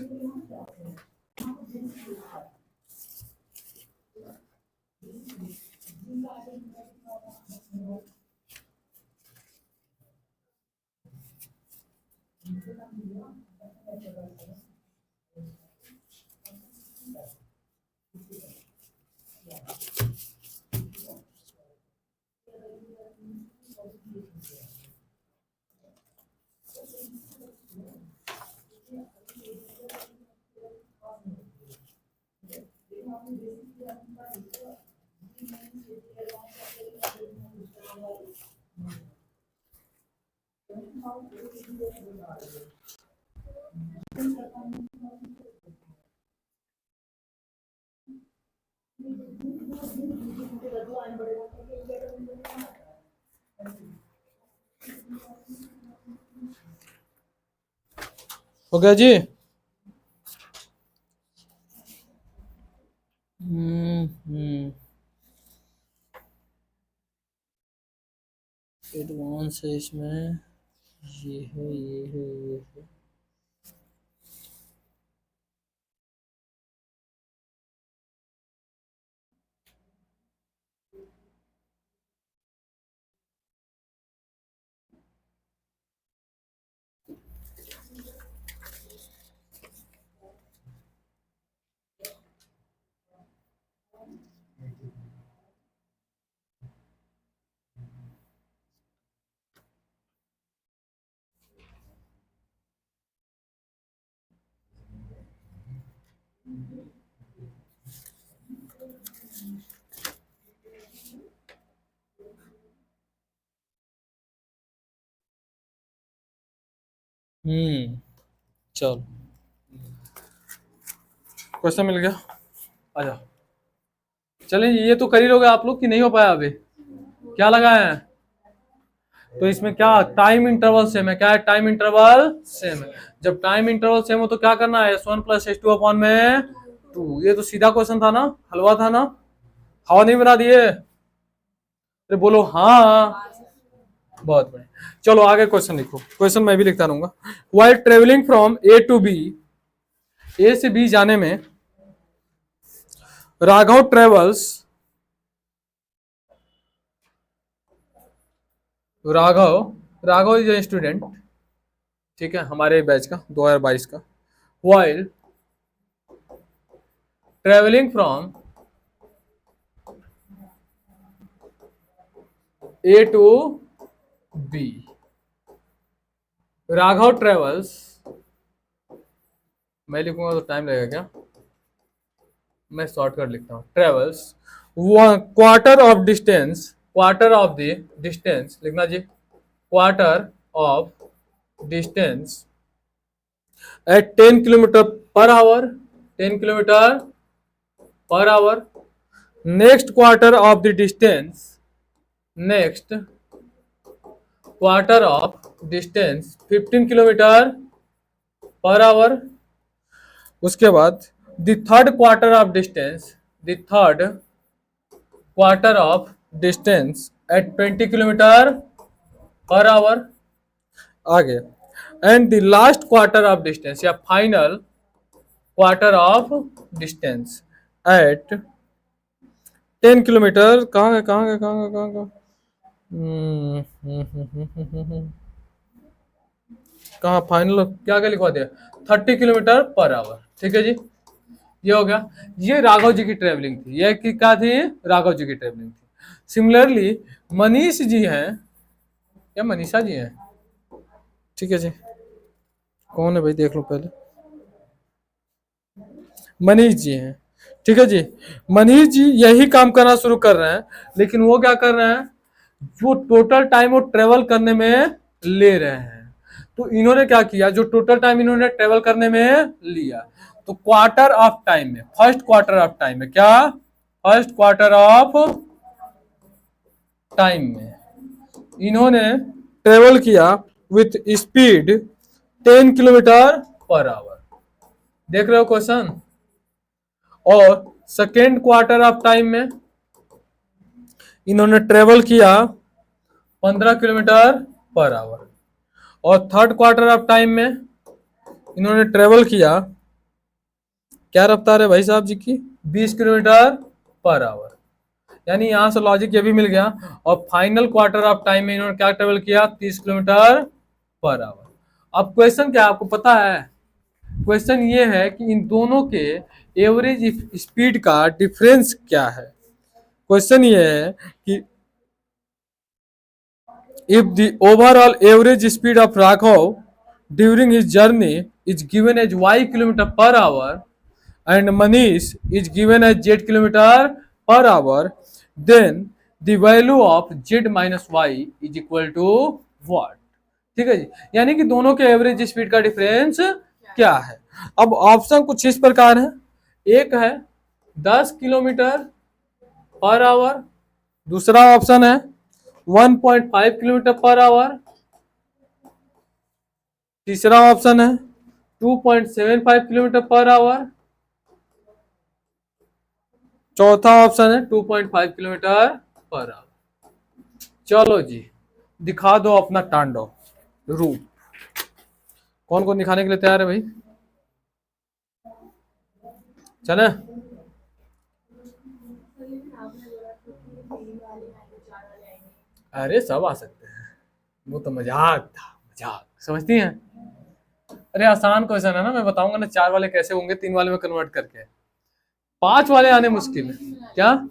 हो गया जी? एडवांस है इसमें, ये है ये है ये है। चलो, क्वेश्चन मिल गया। आ जाओ। चलें, ये तो कर ही लोगे आप लोग कि नहीं हो पाया अभी? क्या लगाए हैं? तो इसमें क्या टाइम इंटरवल सेम है? क्या है? टाइम इंटरवल सेम है। जब टाइम इंटरवल सेम हो तो क्या करना है? S1 प्लस S2 अपॉन में 2। ये तो सीधा क्वेश्चन था ना, हलवा था ना, हवा नहीं बना दिए। अरे बोलो हाँ। बहुत बढ़िया। चलो आगे क्वेश्चन लिखो। क्वेश्चन मैं भी लिखता रहूंगा। While travelling from A to B, A से बी जाने में Raghav travels, Raghav Raghav is a student, ठीक है, हमारे बैच का 2022 का। While travelling from A to B, Raghav travels, मैं लिखूंगा तो टाइम लगेगा क्या? मैं शॉर्टकट लिखता हूँ। Travels quarter of distance, quarter of the distance लिखना जी, quarter of distance at 10 kilometre per hour, 10 kilometre per hour next quarter of the distance, next quarter of distance 15 kilometre per hour. उसके बाद the third quarter of distance, the third quarter of distance at 20 kilometre per hour. आगे and the last quarter of distance या final quarter of distance at 10 kilometre. कहाँ final क्या क्या लिखवा दिया, 30 kilometre per our. ठीक है जी, ये हो गया। ये राघव जी की ट्रेवलिंग थी, ये क्या थी, राघव जी की ट्रेवलिंग थी। सिमिलरली मनीष जी हैं या मनीषा जी हैं, ठीक है जी, कौन है भाई देख लो पहले, मनीष जी हैं, ठीक है जी। मनीष जी यही काम करना शुरू कर रहे हैं, लेकिन वो क्या कर रहे हैं, जो टोटल टाइम वो ट्रेवल करने में ले रहे हैं, तो इन्होंने क्या किया, जो टोटल टाइम इन्होंने ट्रेवल करने में लिया, तो क्वार्टर ऑफ टाइम में, फर्स्ट क्वार्टर ऑफ टाइम में, क्या फर्स्ट क्वार्टर ऑफ टाइम में इन्होंने ट्रेवल किया with speed 10 kilometre per our. देख रहे हो क्वेश्चन। और सेकेंड क्वार्टर ऑफ टाइम में इन्होंने ट्रेवल किया 15 किलोमीटर पर आवर। और थर्ड क्वार्टर ऑफ टाइम में इन्होंने ट्रेवल किया, क्या रफ्तार है भाई साहब जी की, 20 किलोमीटर पर आवर। यानी यहां से लॉजिक ये भी मिल गया। और फाइनल क्वार्टर ऑफ टाइम में इन्होंने क्या ट्रेवल किया, 30 किलोमीटर पर आवर। अब क्वेश्चन क्या आपको पता है, क्वेश्चन ये है कि इन दोनों के एवरेज स्पीड का डिफरेंस क्या है। क्वेश्चन ये है कि if the overall average speed of Raghav during his journey is given as y kilometre per hour and Manish is given as z kilometer per hour, then the value of z minus y is equal to what। ठीक है जी, यानी कि दोनों के average speed का difference क्या है। अब ऑप्शन कुछ इस प्रकार है, एक है 10 किलोमीटर पर आवर, दूसरा ऑप्शन है 1.5 किलोमीटर पर आवर, तीसरा ऑप्शन है 2.75 किलोमीटर पर आवर, चौथा ऑप्शन है 2.5 किलोमीटर पर आवर। चलो जी, दिखा दो अपना तांडव रूप। कौन कौन दिखाने के लिए तैयार है भाई, चले। अरे सब आ सकते हैं, वो तो मजाक था, मजाक, समझती हैं। अरे आसान क्वेश्चन है ना, मैं बताऊंगा ना 4 वाले कैसे होंगे 3 वाले में कन्वर्ट करके। 5 वाले आने मुश्किल है क्या,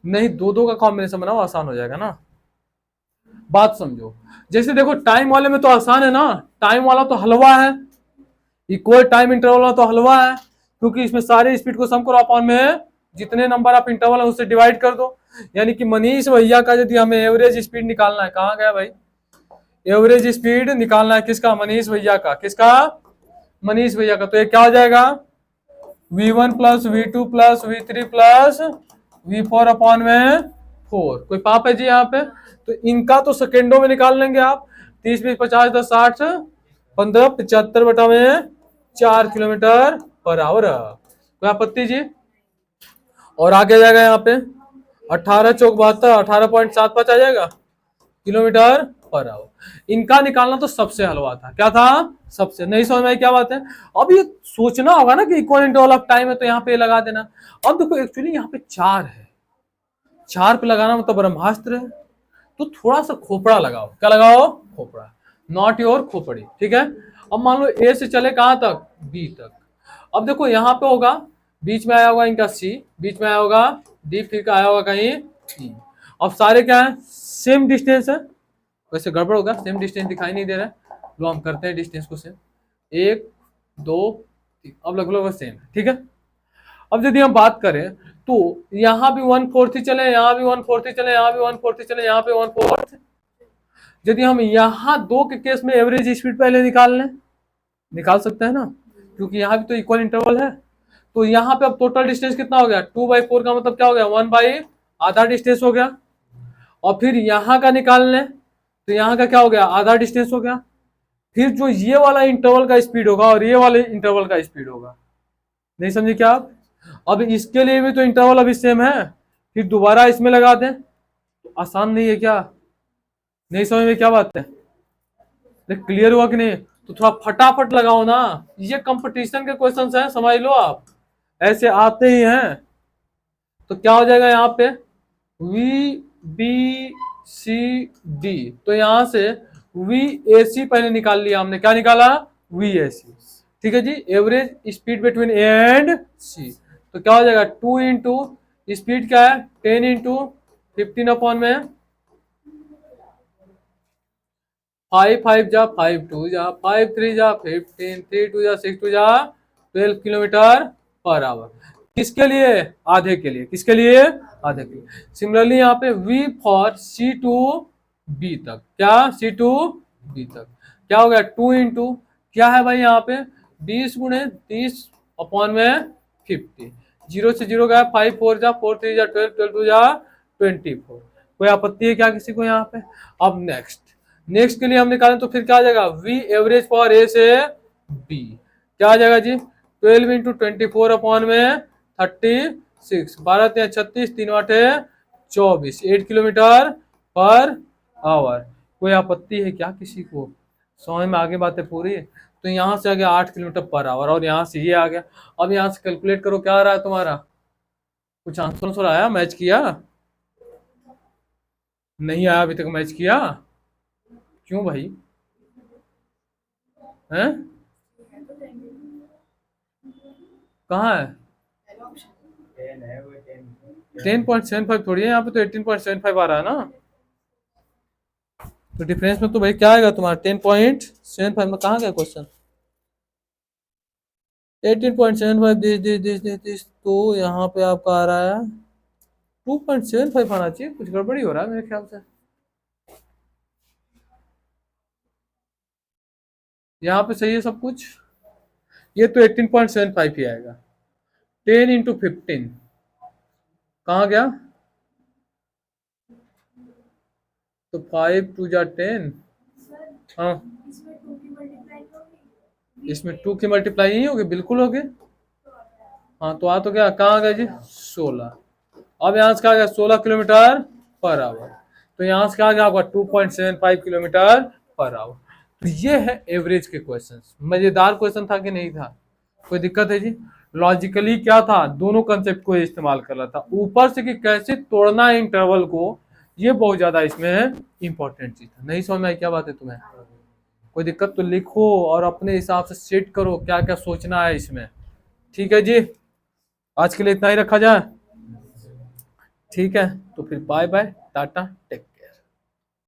नहीं 2-2 का कॉम्बिनेशन बनाओ, आसान हो जाएगा ना। बात समझो, जैसे देखो टाइम वाले में तो आसान है ना, टाइम वाला तो हलवा है, इक्वल टाइम इंटरवल वाला तो हलवा है, क्योंकि इसमें सारे स्पीड को सम करो अपॉन में जितने नंबर आप इंटरवल है उससे डिवाइड कर दो। यानी कि मनीष भैया का यदि हमें एवरेज स्पीड निकालना है, कहाँ गया भाई, एवरेज स्पीड निकालना है किसका, मनीष भैया का, किसका, मनीष भैया का, तो ये क्या हो जाएगा, v1 plus v2 plus v3 plus v4 upon में 4। कोई पाप है जी यहाँ पे, तो इनका तो सेकेंडों में निकाल लेंगे आप, 30 20 50 10 60 15 75 बटा में 4 किलोमीटर पर आवर। कोई आपत्ति जी। और आगे जाएगा यहाँ पे 18 चौक 72 18.75 आ जाएगा किलोमीटर पर आवर। इनका निकालना तो सबसे हलवा था, क्या था, सबसे। नहीं समझ में क्या बात है। अब ये सोचना होगा ना कि इक्वल इंटरवल ऑफ टाइम है तो यहाँ पे लगा देना। अब देखो एक्चुअली यहाँ पे 4 है, 4 पे लगाना मतलब ब्रह्मास्त्र है, तो थोड़ा सा खोपड़ा लगाओ, क्या लगाओ, खोपड़ा, नॉट योर खोपड़ी। ठीक है। अब मान लो ए से चले कहां तक, बी तक। अब देखो यहाँ पे होगा, बीच में आया होगा इनका सी, बीच में आया होगा डी, फिर आया होगा कहीं ई। अब सारे क्या है, सेम डिस्टेंस है, वैसे गड़बड़ होगा, सेम डिस्टेंस दिखाई नहीं दे रहा है, लो हम करते हैं डिस्टेंस को सेम, 1 2 3, अब लगभग सेम है। ठीक है। अब यदि हम बात करें तो यहाँ भी 1/4 ही चले, यहाँ भी 1/4 ही चले, यहाँ भी 1/4 ही चले, यहाँ पे 1/4। यदि हम यहाँ 2 के केस में एवरेज स्पीड पहले निकाल लें, निकाल सकते हैं ना, क्योंकि यहाँ भी तो इक्वल इंटरवल है। तो यहाँ पे अब टोटल डिस्टेंस कितना हो गया, 2/4 का मतलब क्या हो गया, 1 बाई आधा डिस्टेंस हो गया। और फिर यहाँ का निकाल लें तो यहाँ का क्या हो गया, आधा डिस्टेंस हो गया। फिर जो ये वाला इंटरवल का स्पीड होगा और ये वाले इंटरवल का स्पीड होगा, नहीं समझे क्या आप? अब इसके लिए भी तो इंटरवल अभी सेम है, फिर दोबारा इसमें लगा दें तो आसान नहीं है क्या? नहीं समझ में क्या बात है? क्लियर हुआ कि नहीं? तो थोड़ा फटाफट लगाओ ना, ये कंपटीशन के क्वेश्चंस हैं, समझ लो आप, ऐसे आते ही हैं। तो क्या हो जाएगा यहाँ पे, वी बी सी डी, तो यहां से वी ए सी पहले निकाल लिया हमने, क्या निकाला, वी ए सी। ठीक है जी, average speed between A and C, तो क्या हो जाएगा 2 इंटू स्पीड क्या है 10 इंटू 15 अपॉन में 5 5 जा 5 2 जा 5 3 जा 15 3 2 जा 6 2 जा 12 किलोमीटर पर आवर। किसके लिए, आधे के लिए, किसके लिए, आधे के लिए। सिमिलरली यहाँ पे v for C to B तक, क्या C टू B तक क्या हो गया 2 इंटू क्या है भाई यहाँ पे 20 गुणे 30 अपॉन में 50, 0 से 0 गया 5 4 जा 4 3 जा 12 12 2 जा 24। कोई आपत्ति है क्या किसी को यहाँ पे? अब नेक्स्ट के लिए हम निकालें तो फिर क्या आ जाएगा, v एवरेज फॉर A से B क्या आ जाएगा जी 12 इंटू 24 अपॉन में 36, 12 3 36 3 8 24, 8 किलोमीटर पर आवर। कोई आपत्ति है क्या किसी को? समझ में आगे बातें पूरी? तो यहाँ से आ गया 8 किलोमीटर पर आवर और यहाँ से ये आ गया। अब यहाँ से कैलकुलेट करो क्या आ रहा है तुम्हारा, कुछ आंसर आया, मैच किया? नहीं आया अभी तक, मैच किया क्यों भाई, हैं? कहाँ है 10.75 थोड़ी है यहाँ पे, तो 18.75 आ रहा है ना। तो डिफरेंस में तो भाई क्या आएगा तुम्हारा 10.75 में, कहाँ गया क्वेश्चन 18.75 दिस, तो यहाँ पे आपका आ रहा है 2.75 आना चाहिए, कुछ गड़बड़ी हो रहा है मेरे ख्याल से। यहाँ पे सही है सब कुछ, ये तो 18.75 ही आएगा। 10 इंटू 15 कहाँ गया, तो 5 2 जा 10, हाँ इसमें 2 की मल्टीप्लाई नहीं होगी, बिल्कुल होगी। हाँ तो आ तो क्या, कहाँ गया जी 16। अब यहाँ से क्या गया 16 किलोमीटर पर आवर, तो यहाँ से क्या गया आपका 2.75 किलोमीटर पर आवर। तो ये है एवरेज के क्वेश्चंस। मजेदार क्वेश्चन था कि नहीं था? कोई दिक्कत है जी? लॉजिकली क्या था, दोनों कंसेप्ट को इस्तेमाल कर रहा था। ऊपर से कि कैसे तोड़ना है इंटरवल को, ये बहुत ज्यादा इसमें इंपॉर्टेंट चीज था। नहीं समझ में आई क्या बात है तुम्हें? कोई दिक्कत तो लिखो और अपने हिसाब से सेट करो क्या क्या सोचना है इसमें। ठीक है जी, आज के लिए इतना ही रखा जाए। ठीक है, तो फिर बाय बाय, टाटा, टेक।